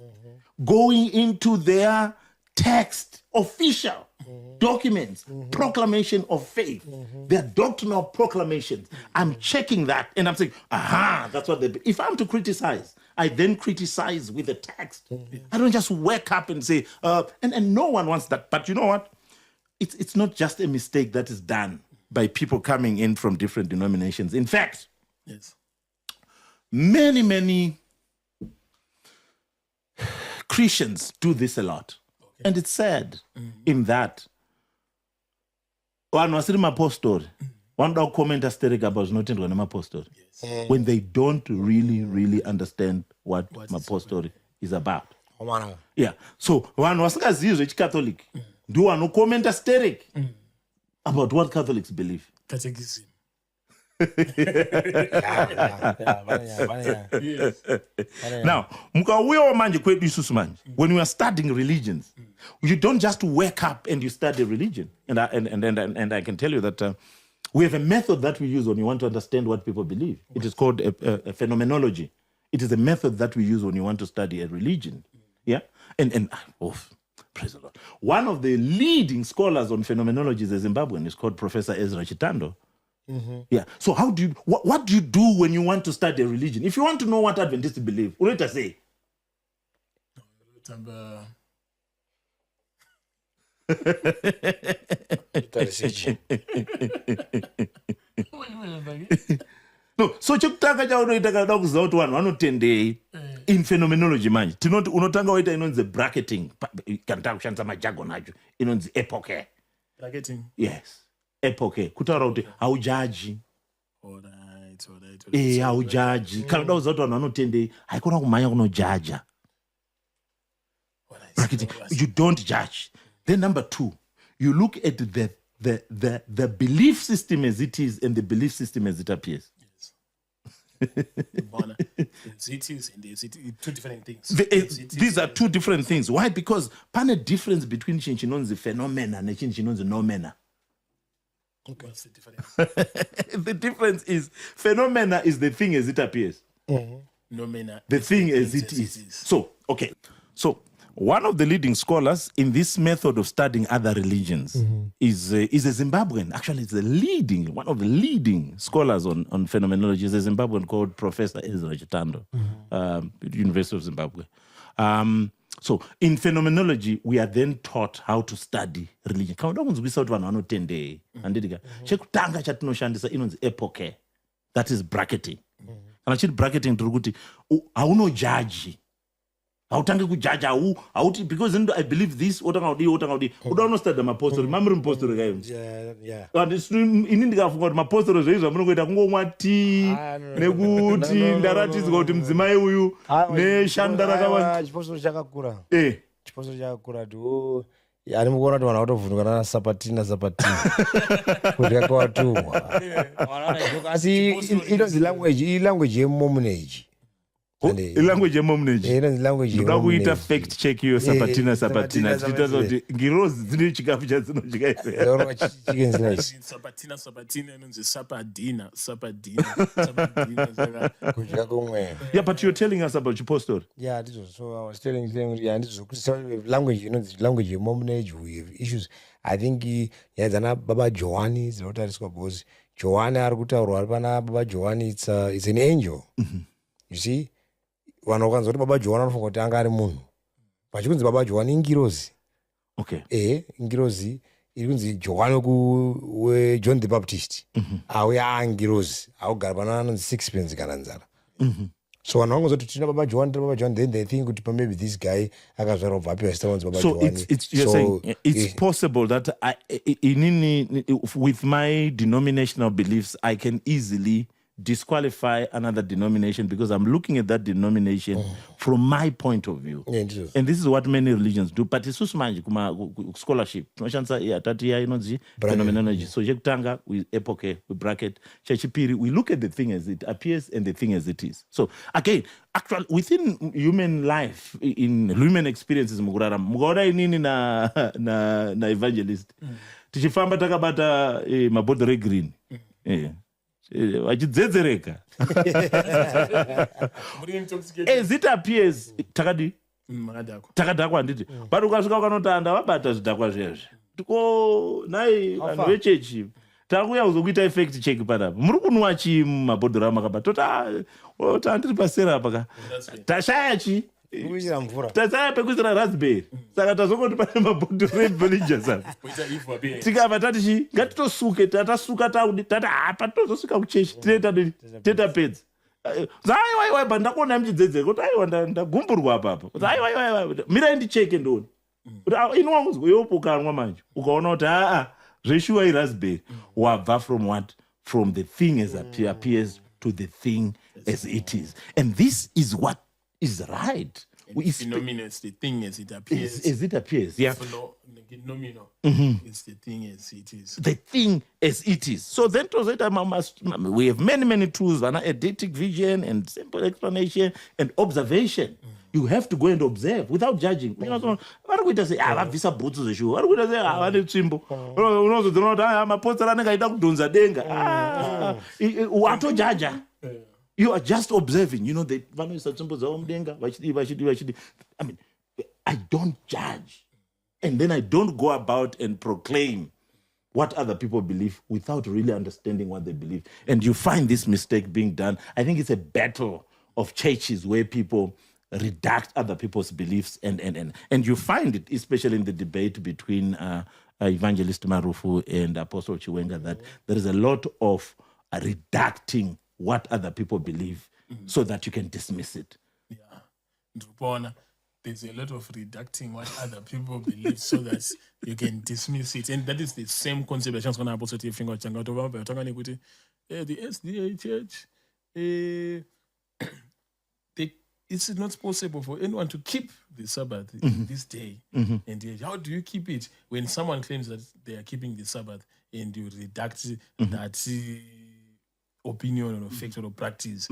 going into their text, official documents, proclamation of faith, their doctrinal proclamations. I'm checking that and I'm saying, that's what they. If I'm to criticize, I then criticize with the text. I don't just wake up and say, and no one wants that. But you know what? It's not just a mistake that is done by people coming in from different denominations. In fact, many Christians do this a lot. And it's sad in that one was in my apostle. One dog comment about not in my apostle when they don't really understand what my apostle is about. Yeah. So one was Catholic. Do one comment asterisk about what Catholics believe. Catechism. Now, when you are studying religions, you don't just wake up and you study religion. And I can tell you that we have a method that we use when you want to understand what people believe. It is called a phenomenology. It is a method that we use when you want to study a religion. Yeah, and praise the Lord. One of the leading scholars on phenomenology is a Zimbabwean. It's called Professor Ezra Chitando. Yeah. So how do you what do you do when you want to study a religion? If you want to know what Adventists believe, what do you say? No, so chokutanga chaunoita kuziva kuti vanhu vanotendei in phenomenology manje unotanga waita inonzi bracketing kana takushandisa majargon acho inonzi epoche. Bracketing. Yes. Epoche kutaura kuti haujaji haujaji kana uda kuziva kuti vanhu vanotendei haikona kumhanya kunojaja. Bracketing. You don't judge. Then number two, you look at the belief system as it is and the belief system as it appears. As it is and as it is, two different things. These are two different things. Why? Because pane difference between chinonzi phenomena and chinonzi nomena. Okay. What's the difference? The difference is phenomena is the thing as it appears. Nomena, the thing as it is. So, okay. So, one of the leading scholars in this method of studying other religions is a Zimbabwean. Actually, it's one of the leading scholars on phenomenology is a Zimbabwean called Professor Ezra Chitando, University of Zimbabwe. So, in phenomenology, we are then taught how to study religion. Chekutanga chatinoshandisa inonzi epoche. That is bracketing. Kana chiri bracketing tiri kuti hauno judge. Hautange kujudge hauti because I believe this otanga kudi uda unostudy mapostori mamuri mupostori kayo. Yeah. Ini ndikafunga kuti mapostori zveizvo munongoita kungomwa tea nekuti ndaratidzwa kuti mudzimai uyu neshanda rakawanda. Chipostori chakakura. Chipostori chakakura tu ani mukuona kuti vanhu vatovhunduka nana sapatina kuti yakawatumwa. Asi inonzi language yemomuneji. Language yemomuneji. Ndoda kuita fact check iyo sapatina. Tichitaura kuti ngirozi dzine chikafu chadzinodya. Sapatina inonzi sapadina. Kudya kumwe. Yeah, but you're telling us about Chipostori. Yeah, so I was telling them, language, language yemomuneji, we have issues. I think yadzana Baba Joani dzinotariswa because Joani ari kutaurwa ari pana Baba Joani, it's an angel. You see? Vanhu vakanzwa kuti Baba Joani anofunga kuti anga ari munhu. Pachikunzi Baba Joani ingirozi. Okay. Ingirozi iri kunzi Joani weJohn the Baptist. Auya angirozi. Augara pana anonzi sixpence kana nzara. So vanhu vangonzwa kuti tina Baba Joani, then they think kuti maybe this guy akazvarwa kubva apiwa zita kunzi Baba Joani. You're saying it's possible that with my denominational beliefs, I can easily disqualify another denomination because I'm looking at that denomination from my point of view. And this is what many religions do. But it's scholarship. Phenomenology. So chekutanga, we epoche, we bracket. Chechipiri, we look at the thing as it appears and the thing as it is. So again, actually, within human life, in human experiences, mugora inini na evangelist. Tichifamba takabata mabhodhoro green. Vachidzedzereka. As it appears, takadhakwa handiti. But ukasvika ukanotanda vabata zvidhakwa zvezvi. Tiko nai vanhu vechechi takuya kuzokuita effect check panapa. Muri kunwa chii mumabhodhoro amakabata? Tota handiri pasera apa. Tashaya chii? Tasaya pekuisira raspberry. Saka tazongoti pane mabhodhoro evillagers apa. Tikabva tati ngatitosuke tatasuka tati hapa tozosuka kuchechi teta pedza. Aiwa but ndakuona muchidzedzera kuti aiwa ndagumburwa apa. Aiwa mirai ndicheke ndoni. Kuti inwa kuzwe yopo ukanwa manje. Ukaona kuti zveshuwa iraspberry wabva from what? From the thing as it appears to the thing as it is. And this is what is right. Phenomenons, the thing as it appears. As it appears, yeah. Nominal. It's the thing as it is. The thing as it is. So then we have many tools, eidetic vision and simple explanation and observation. You have to go and observe without judging. You know, what we say, visa boots the shoe. What we say, I simple. You are just observing. You know, the I mean, I don't judge. And then I don't go about and proclaim what other people believe without really understanding what they believe. And you find this mistake being done. I think it's a battle of churches where people redact other people's beliefs. And you find it, especially in the debate between Evangelist Marufu and Apostle Chiwenga, that there is a lot of redacting what other people believe so that you can dismiss it. Yeah. There's a lot of redacting what other people believe so that you can dismiss it. And that is the same concept that I'm going to finger the SDA church, they it's not possible for anyone to keep the Sabbath in this day. And yet, how do you keep it when someone claims that they are keeping the Sabbath and you redact that opinion or fact or practice?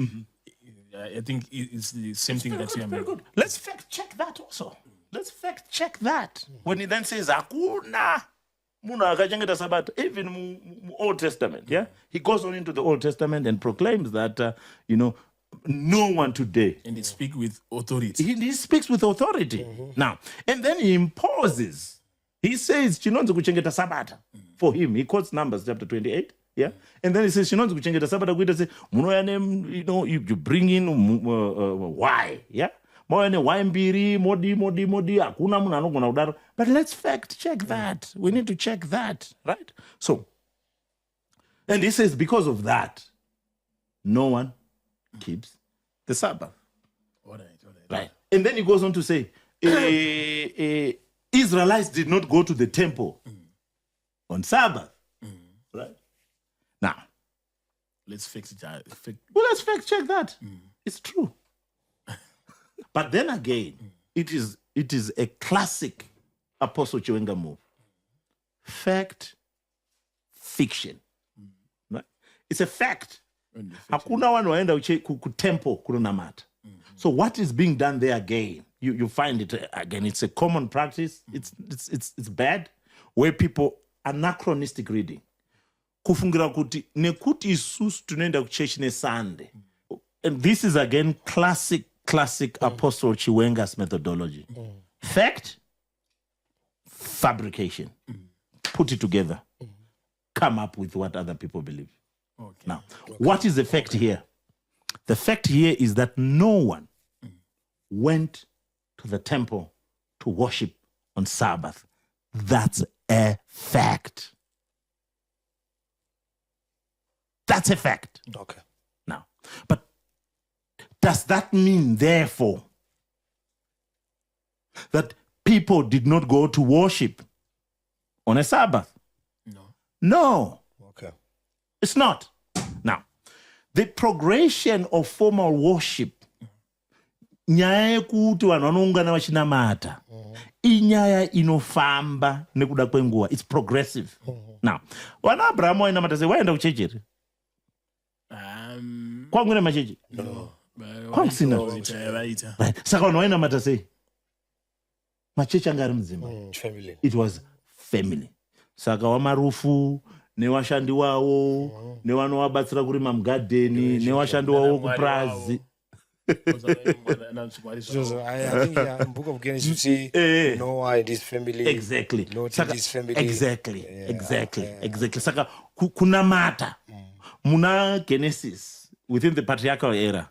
I think it's the same thing that you are Very making. good. Let's fact check that also. Let's fact check that. When he then says, Hakuna munhu akachengeta Sabbath, even in Old Testament, yeah? He goes on into the Old Testament and proclaims that, no one today. And they speak with authority. He speaks with authority. Now, and then he imposes. He says, chinonzi kuchengeta Sabbath. For him, he quotes Numbers chapter 28. Yeah, and then he says, chinonzi kuchengeta Sabbath. You bring in why? Yeah, why modi. But let's fact check that. We need to check that, right? So, and he says, because of that, no one keeps the Sabbath. All right. Right. And then he goes on to say, Israelites did not go to the temple on Sabbath. Right. Now, Let's fix it. let's fact check that. It's true. But then again, it is a classic Apostle Chiwenga move. Fact, fiction. Right? It's a fact. Hakuna wanu waenda ku temple kunamata. So what is being done there again? You find it again. It's a common practice. It's bad, where people anachronistic reading. Kufungira kuti nekuti isusu tunaenda kuchurch ne Sunday. And this is again classic Apostle Chiwenga's methodology. Fact, fabrication. Put it together. Come up with what other people believe. Okay. Now, what is the fact here? The fact here is that no one went to the temple to worship on Sabbath. That's a fact. That's a fact. Okay. Now, but does that mean, therefore, that people did not go to worship on a Sabbath? No. Okay. It's not. Now, the progression of formal worship, nyaya yekuti vanhu vanoungana vachinamata, inyaya inofamba nekuda kwenguva. It's progressive. Now, vana Abrahamu vainamata sei? Vaenda kuchechi here? Kwangu ne machechi? Kwangu sina. Right. Saka vanhu vainamata sei? Machechi anga ari mudzimba. Family. It was family. Saka waMarufu newashandi wawo nevanovabatsira kurima mugadheni nevashandi wawo kupurazi. I think in Book of Genesis you see Noah and his family. Exactly. Lot and his family. Exactly. Saka kunamata muna Genesis within the patriarchal era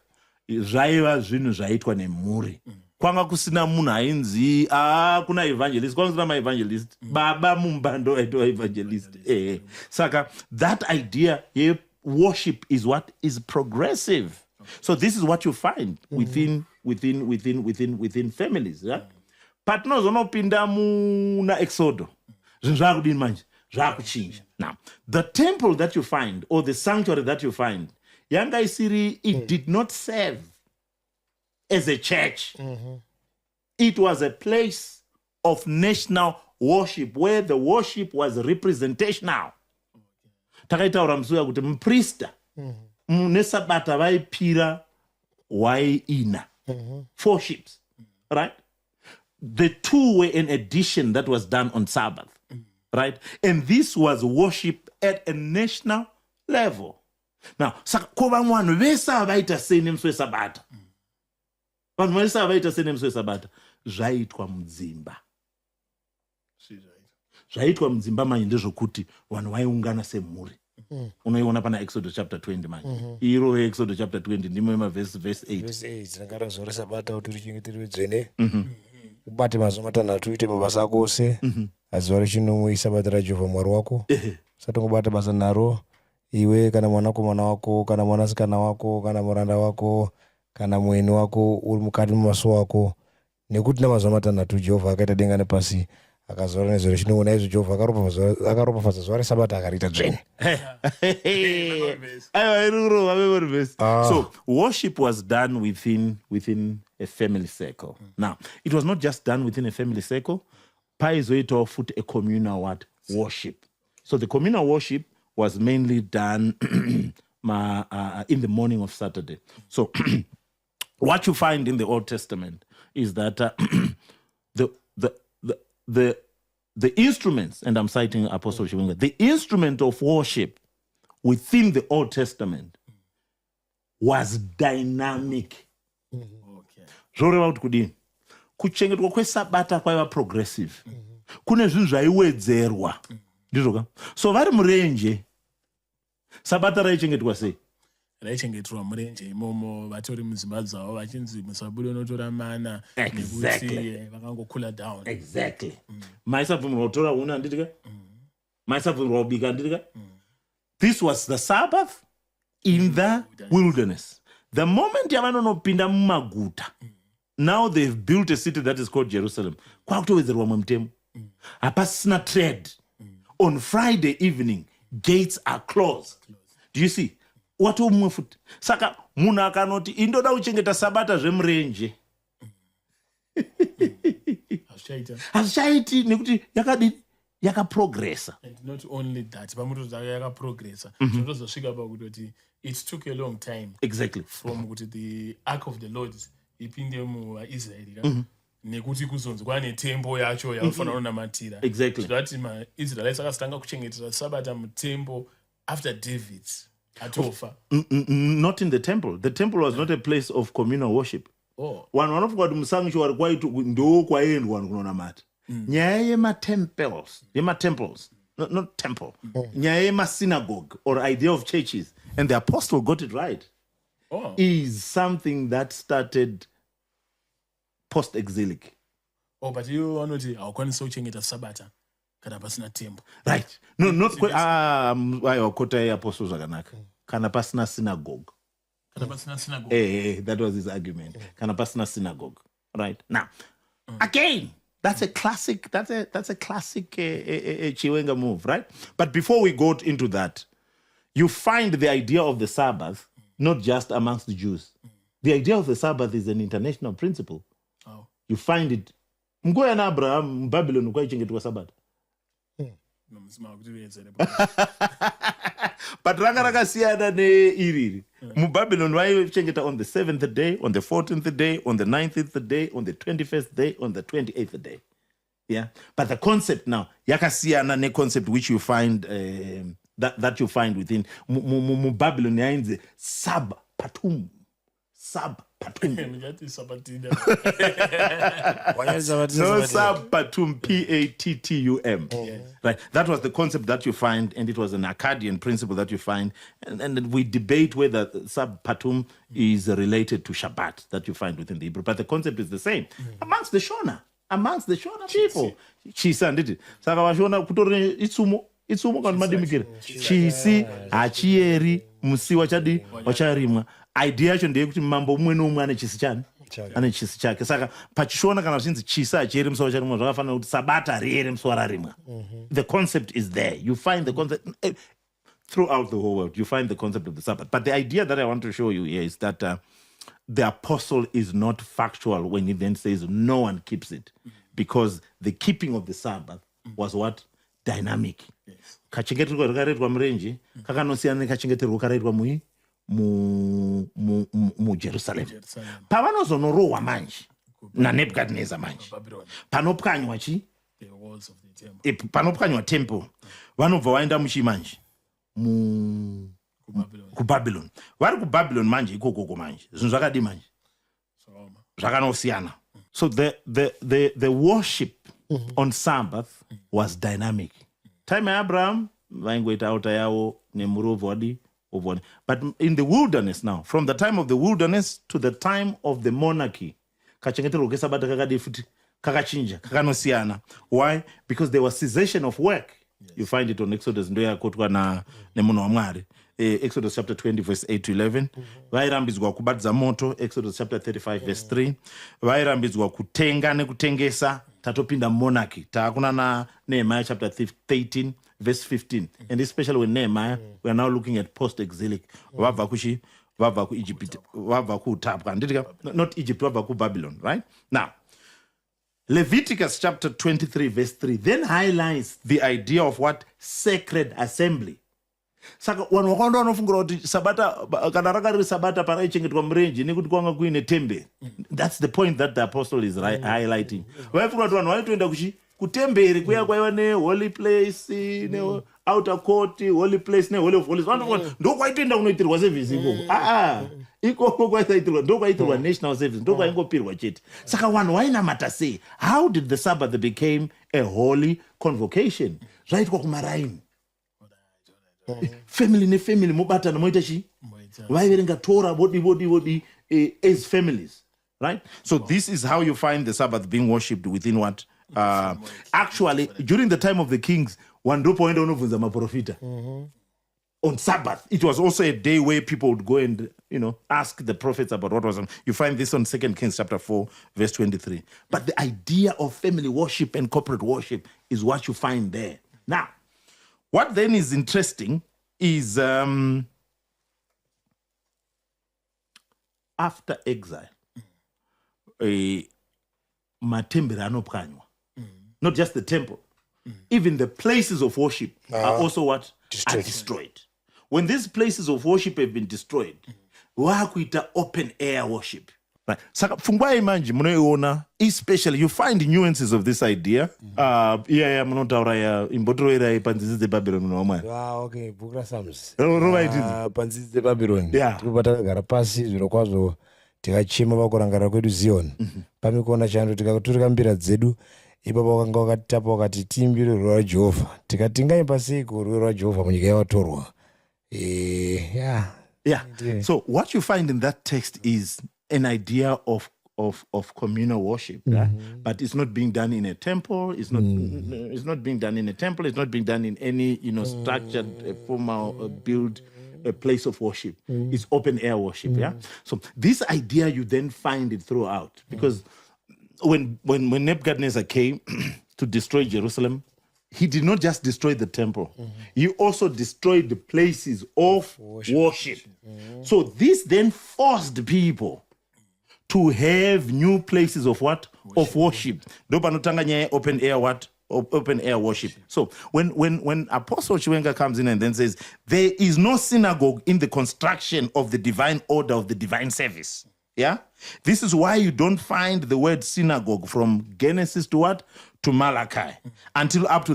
zvaiva zvinhu zvaitwa nemhuri. Kwanga kusina munhu ainzi kuna evangelist, kwanga kusina maevangelist, baba mumbando aitwa evangelist. Saka that idea worship is what is progressive. So this is what you find within families. Yeah? But nozonopinda muna Exodo. Zvakudini manje? Zvakuchinja. Now, the temple that you find or the sanctuary that you find, yanga isiri, it did not serve as a church. It was a place of national worship where the worship was representational. Takaitaura musuya kuti muprista nesabata vaipira waiina 4 ships, right? The 2 were an addition that was done on Sabbath, right? And this was worship at a national level. Now, kova vanhu vese vaita sei nemusi weSabata? Vanhu vese vaita sei nemusi weSabata? Zvaitwa mudzimba. Zvaitwa mudzimba manje ndezvokuti vanhu vaiungana semhuri. Unoiona pana Exodus chapter 20 manje. Iro Exodus chapter 20 ndimo verse 8. Verse 8 rakara zore Sabata kuti richengeterwe dzvene. Ubate mazuva matanhatu uite mabasa ako ose. Azuva rechinomwe iSabata raJehovha Mwari wako. Usatongobata basa naro iwe kana mwanakomana wako kana mwanasikana wako kana muranda wako kana mueni wako uri mukati memasuo ako. Nekuti namazuva matanhatu Jehovha akaita denga nepasi akazora nezore chinoona izvo Jehovha akaropafadza zuva resabata akariita dzvene. So worship was done within a family circle. Now, it was not just done within a family circle. Paizoitawo futi a communal worship. So the communal worship was mainly done in the morning of Saturday. So what you find in the Old Testament is that the instruments, and I'm citing Apostle Chiwenga, the instrument of worship within the Old Testament was dynamic. Zvoreva kuti kudini? Kuchengetwa kwesabata kwaiva progressive. Kune zvinhu zvaiwedzerwa. Ndizvoka? So vari murenje, sabata raichengetwa sei? Raichengeterwa murenje imomo, vatori mudzimba dzavo vachinzi musabudi unotora mana nekuti vakangokula down. Exactly. Maisabvumirwa kutora una nditika? Maisabvumirwa kubika nditika? This was the Sabbath in the wilderness. The moment yavanonopinda mumaguta, now they've built a city that is called Jerusalem. Kwakutowedzerwa mumtemo. Hapasina trade. On Friday evening, gates are closed. Do you see? Watomwe futi. Saka munhu akanoti indoda kuchengeta sabata zvemurenje. Hazvichaiti nekuti yakadini? Yakaprogressa. And not only that, pamutodzaka yakaprogressa. Zvotozosvika pakuti it took a long time. Exactly. From kuti the Ark of the Lord ipinde muvaIsraeri. Nekuti kuzonzi kwane tembo yacho yafanira kunamatira. Exactly. So that maIsraelites akatanga kuchengetera sabata mutembo after David atofa. Not in the temple. The temple was not a place of communal worship. Vanhu vanofunga kuti musanctuary kwaitu ndo kwaendwa kunonamata. Nyaya yematemples, not temple. Nyaya yemasynagogue or idea of churches, and the apostle got it right, is something that started post-exilic. But you wanoti hawakwanisa kuchengeta sabata kana pasina tembo. Right. No, not quite. Kota apostle zvakanaka. Kana pasina synagogue. That was his argument. Kana pasina synagogue. Right. Now, again, that's a classic Chiwenga move, right? But before we go into that, you find the idea of the Sabbath not just amongst the Jews. The idea of the Sabbath is an international principle. You find it. Mgoya na Abraham, Babylon, kwaichengetwa Sabbath. But ranga rakasiyana neiriri. MuBabylon vaichengeta on the 7th day, on the 14th day, on the 9th day, on the 21st day, on the 28th day. Yeah. But the concept now, yakasiyana ne concept which you find that you find within MuBabylon yainze Sab-Patum. Sab-Patum. No, Sab-Patum, P-A-T-T-U-M. Right. That was the concept that you find, and it was an Akkadian principle that you find. And we debate whether Sab-Patum is related to Shabbat that you find within the Hebrew. But the concept is the same. Amongst the Shona people. Chisa nditi. Saka vashona kutori itsumo kana madimikira. Chisi hachieri musi wacharimwa. Idea yacho ndeyekuti mambo umwe noumwe ane chisi chake. Saka pachishona kana zvichinzi chisi hachieri musi wacharimwa zvakafanira kuti sabata riere musi wararimwa. The concept is there. You find the concept throughout the whole world. You find the concept of the Sabbath. But the idea that I want to show you here is that the apostle is not factual when he then says no one keeps it, because the keeping of the Sabbath was what? Dynamic. Kachengeterwa rakaitwa murenje kakanosiyana nekachengeterwa karaitwa mu Jerusalem. Pavanozonorohwa manje naNebukadnezar manje panopwanywa panopwanywa temple, vanobva vaenda muchimanje kuBabylon. Vari kuBabylon manje ikoko manje zvinhu zvakadi manje zvakanosiyana. So the worship on Sabbath was dynamic. Time Abraham vaingoita altar yavo nemurovha wadi. But in the wilderness now, from the time of the wilderness to the time of the monarchy, kachengeterwa kesabata kakadi futi kakachinja kakanosiyana. Why? Because there was cessation of work. You find it on Exodus ndo yakotwa nemunhu waMwari. Exodus chapter 20 verse 8 to 11. Vairambidzwa kubatidza moto. Exodus chapter 35 verse 3. Vairambidzwa kutenga nekutengesa. tatopinda monarchy. Taakuna na Nehemiah chapter 13, verse 15. And especially with Nehemiah, we are now looking at post-exilic. Vabva ku Egypt, vabva ku utapwa. Not Egypt, vabva ku Babylon, right? Now, Leviticus chapter 23, verse 3, then highlights the idea of what? Sacred assembly. Saka vanhu vakawanda vanofungira kuti sabata kana rakari sabata paraichengetwa murenje nekuti kwanga kuine temberi. That's the point that the apostle is highlighting. Vaifunga kuti vanhu vaitoenda kutemberi kuya kwaiva neholy place, outer court, holy place, holy of holies. Vanhu ndo kwaitoenda kunoitirwa service ikoko. Ikoko kwaitaitirwa ndo kwaitirwa national service, ndo kwaingopirwa chete. Saka vanhu vainamata sei? How did the Sabbath become a holy convocation? Zvaitwa kumaraini. Family nefamily mubatana moita chi vaiverenga Torah body as families, right? So this is how you find the Sabbath being worshipped within what? Actually, during the time of the kings, one ndopoenda unovhunza maprofita. On Sabbath, it was also a day where people would go and ask the prophets about what was on. You find this on 2 Kings chapter 4, verse 23. But the idea of family worship and corporate worship is what you find there. Now, what then is interesting is after exile, matembere anopwanywa. Not just the temple, even the places of worship are also what? Are destroyed. When these places of worship have been destroyed, wakuita open air worship. Right. Saka pfungwa manje munoiona, especially you find nuances of this idea. Munotaura ya imbotoera panzizi dzeBabylon nomwe. Okay, book la Psalms. Panzizi dzeBabylon. Tikupa takagara pasi zviro kwazvo tikachema pakurangarira kwedu Zion. Pamikuona chando tikaturika mbira dzedu. Ipapo wakanga wakatapa wakati tiimbire rwiyo rwaJehovha. Tikati tingaimba sei rwiyo rwaJehovha munyika yavatorwa. So what you find in that text is an idea of communal worship, but it's not being done in a temple. It's not being done in a temple. It's not being done in any structured, formal, built a place of worship. It's open air worship. So this idea you then find it throughout, because when Nebuchadnezzar came to destroy Jerusalem, he did not just destroy the temple. He also destroyed the places of worship. So this then forced people to have new places of what? Of worship. Open air what? Open air worship. So when Apostle Chiwenga comes in and then says, there is no synagogue in the construction of the divine order of the divine service. This is why you don't find the word synagogue from Genesis to what? To Malachi. Until up to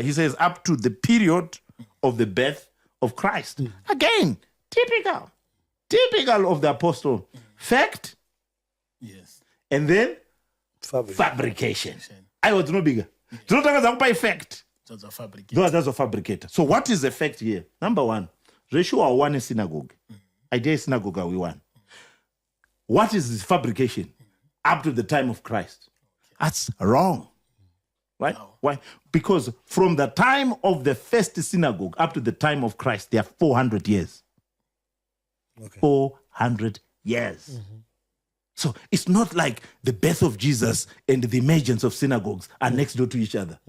he says, up to the period of the birth of Christ. Again, typical of the apostle. Fact. Yes. And then fabrication. I was no bigger. Fact. That's a fabricator. So what is the fact here? Number one, ratio are one in synagogue. Idea is synagogue are we one. What is this fabrication? Up to the time of Christ. That's wrong. Right? No. Why? Because from the time of the first synagogue up to the time of Christ, there are 400 years. 400 years. So it's not like the birth of Jesus and the emergence of synagogues are next door to each other.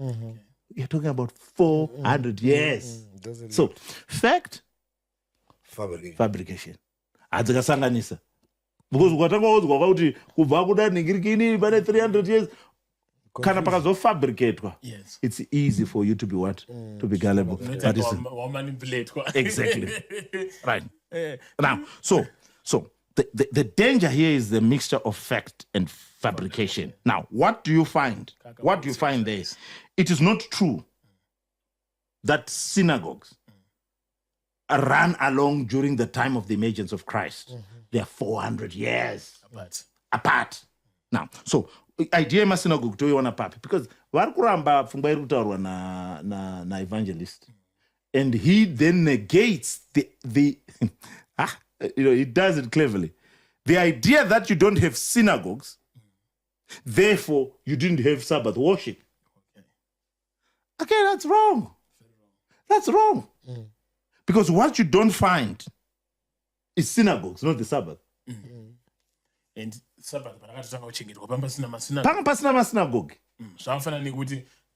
You're talking about 400 years. So fact, fabrication. Adzakasanganisa. Because ukatanga kuti kubva kuda ningirikini pane 300 years kana pakazofabricatwa, it's easy for you to be what? To be gullible. That is exactly right. Now, so the danger here is the mixture of fact and fabrication. Now, what do you find? What do you find there? It is not true that synagogues ran along during the time of the emergence of Christ. They are 400 years apart. Now, so idea ma synagogue toiona papi, because vari kuramba pfungwa iri kutaurwa na Evangelist, and he then negates the he does it cleverly. The idea that you don't have synagogues, therefore you didn't have Sabbath worship. Okay, that's wrong. That's wrong. Because what you don't find is synagogues, not the Sabbath. And Sabbath parakatotanga kuchengetwa panga pasina masina. Panga pasina masinagoge. Zvakafanana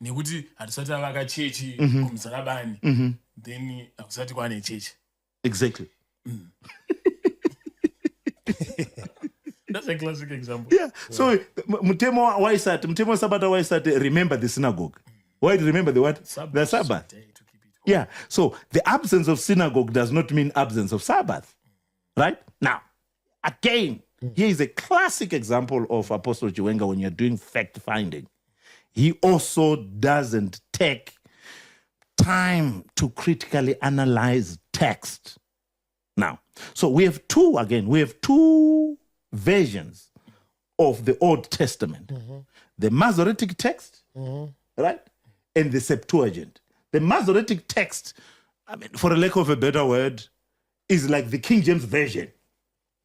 nekuti hatisati avaka chechi kumuzarabani. Then hakusati kwane chechi. Exactly. That's a classic example. Yeah. So Mutemo Waisate, Sabbath Waisate, remember the synagogue. Why do you remember the what? Sabbath. The Sabbath. Day to keep it holy. Yeah. So the absence of synagogue does not mean absence of Sabbath. Right? Now, again, here is a classic example of Apostle Chiwenga when you're doing fact finding. He also doesn't take time to critically analyze text. Now, so we have two versions of the Old Testament. The Masoretic text, right? And the Septuagint. The Masoretic text, I mean, for a lack of a better word, is like the King James Version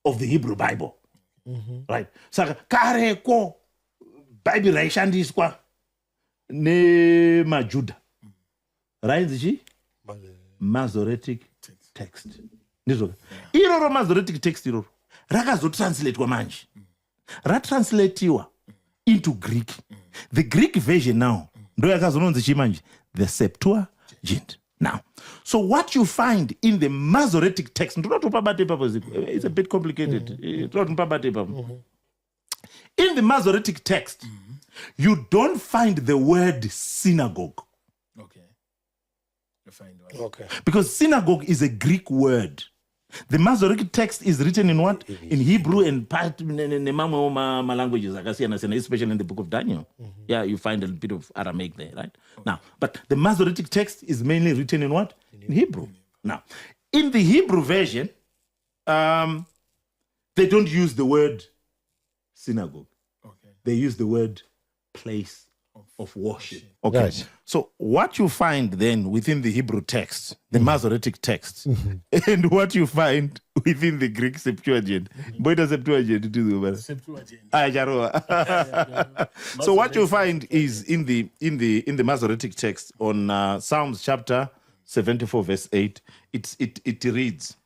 of the Hebrew Bible. Right? So, kareko Bible raishandiswa ne majuda. Right? Masoretic text. Iroro Masoretic text iroro rakazotranslatewa manje. Ratranslatiwa into Greek. The Greek version now ndo yakazononzi chimanje the Septuagint. Now, so what you find in the Masoretic text, it's a bit complicated. In the Masoretic text, you don't find the word synagogue. Okay. You find what? Okay. Because synagogue is a Greek word. The Masoretic text is written in what? In Hebrew and part in languages, especially in the book of Daniel. Yeah, you find a bit of Aramaic there, right? Okay. Now, but the Masoretic text is mainly written in what? In Hebrew. Now, in the Hebrew version, they don't use the word synagogue. Okay. They use the word place of worship. Okay. Right. So what you find then within the Hebrew text, the Masoretic text, and what you find within the Greek Septuagint. Septuagint. So what you find is in the Masoretic text on Psalms chapter 74 verse 8, it reads,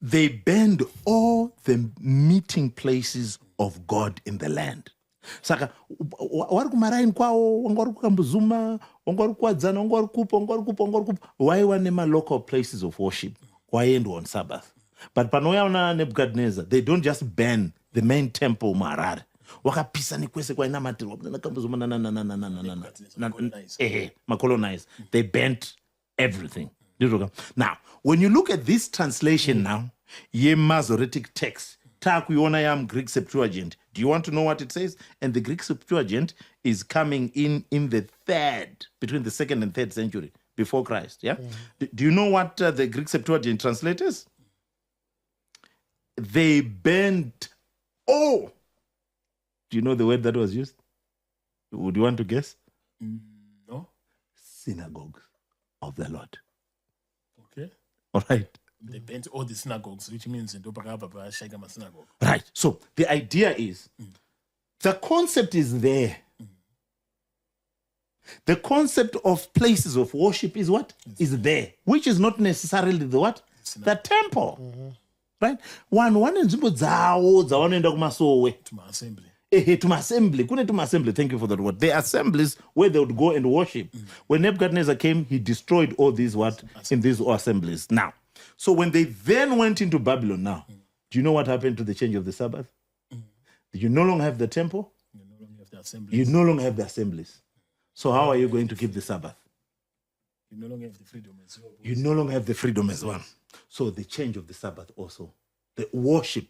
they banned all the meeting places of God in the land. Saka wari kumaraini kwawo wanga wari kukambuzuma wanga wari kuwadzana wanga wari kupa waiwa nema-local places of worship waiendwa on Sabbath. But panouya na Nebuchadnezzar, they don't just ban the main temple muHarare. Wakapisa nikwese kwainamatirwa nakambuzuma macolonize. They banned everything. Now, when you look at this translation now, ye Masoretic text, takuiona yam Greek Septuagint. Do you want to know what it says? And the Greek Septuagint is coming in the between the 2nd and 3rd century before Christ. Yeah. Do you know what the Greek Septuagint translates? They banned all. Do you know the word that was used? Would you want to guess? No. Synagogues of the Lord. Okay. All right. They banned all the synagogues, which means synagogue. Right. So the idea is, the concept is there. The concept of places of worship is what? Is there. Which is not necessarily the what? The temple. Right? One nzvimbo dzawo dzavanoenda kumasowe. To assembly. Thank you for that word. The assemblies where they would go and worship. When Nebuchadnezzar came, he destroyed all these what? In these assemblies. Now, so when they then went into Babylon now, do you know what happened to the change of the Sabbath? You no longer have the temple. You no longer have the assemblies. You no longer have the assemblies. So how are you going to keep the Sabbath? You no longer have the freedom as well. You no longer have the freedom as well. So the change of the Sabbath also, the worship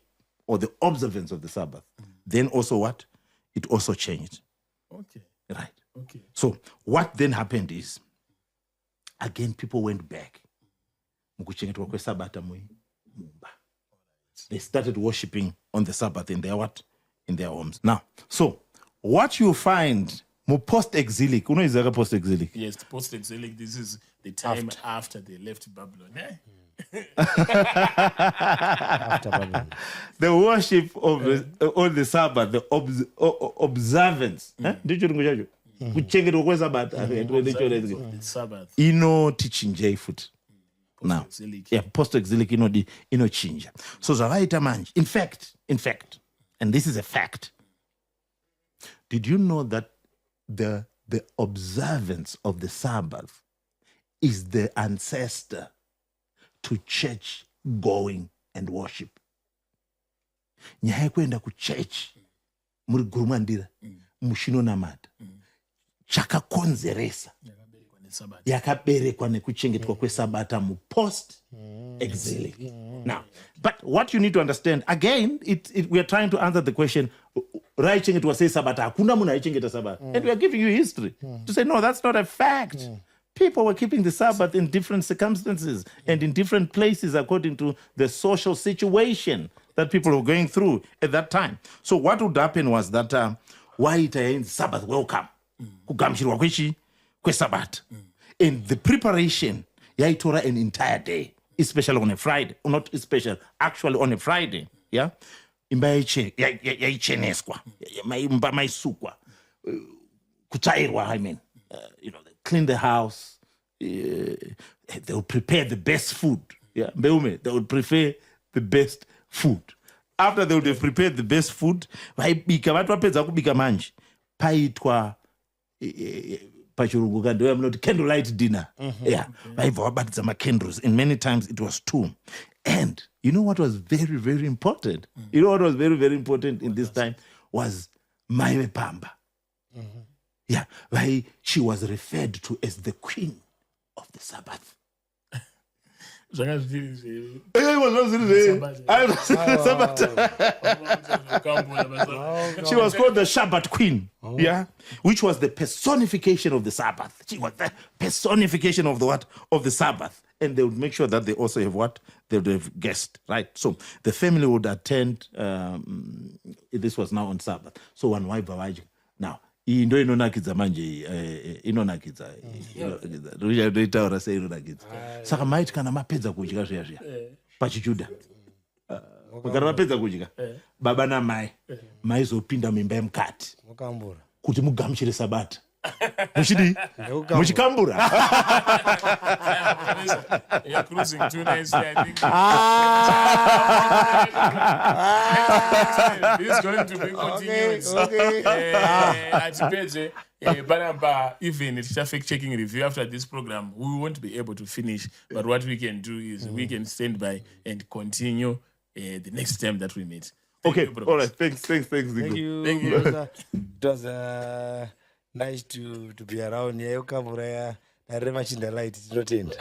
or the observance of the Sabbath, then also what? It also changed. Okay. Right. Okay. So what then happened is, again, people went back. They started worshiping on the Sabbath in their what? In their homes. Now, so what you find post-exilic, post-exilic? Yes, post-exilic, this is the time after they left Babylon. After Babylon. The worship of on the Sabbath, the observance. The Sabbath. Tichinja foot. Now, yeah, post-exilic inochinja. So zvavaita manje. In fact, In fact, and this is a fact, did you know that the observance of the Sabbath is the ancestor to church going and worship? Nyaya yekuenda kuchurch muri gurumandira mushinonamata chakakonzeresa yakaberekwa nekuchengetwa kwesabata mupost exilic. Now, but what you need to understand, again, we are trying to answer the question, raichengetwa sei sabata, hakuna munhu aichengeta sabata. And we are giving you history to say, no, that's not a fact. People were keeping the Sabbath in different circumstances and in different places according to the social situation that people were going through at that time. So what would happen was that why it Sabbath welcome kugamshirwa kweSabbath, and the preparation yaitora an entire day, especially on a Friday, or not especially, actually on a Friday. Yeah, imba yaicheneswa, maisukwa, kuchairwa. I mean, they clean the house. They would prepare the best food. Yeah, they would prepare the best food. After they would have prepared the best food, vaibika vatu vapedza kubika manje paitwa pachirungu kandoya candlelight dinner. Yeah, vaibva vabatidza macandles, and many times it was two. And you know what was very, very important? You know what was very, very important in this time was Mai Pamba. Yeah, she was referred to as the queen of the Sabbath. She was called the Shabbat Queen, yeah, which was the personification of the Sabbath. She was the personification of the what? Of the Sabbath. And they would make sure that they also have what? They would have guests, right? So the family would attend, this was now on Sabbath. So one wife, now, iyi ndo inonakidza manje inonakidza ndoitaura sei inonakidza. Saka maiti kana mapedza kudya zviya pachiJudha, kana mapedza kudya, baba namai maizopinda mimba yemukati kuti mugamuchire Sabata. Muchikambura. You're cruising too nicely, I think. This is going to be continuous. At Peze, Baramba, even it's a fact-checking review after this program, we won't be able to finish. But what we can do is we can stand by and continue the next time that we meet. Thank you, all right. Thanks. Thank you. It was nice to be around here. Ukamura ya Rema Chinda Light. It's not end.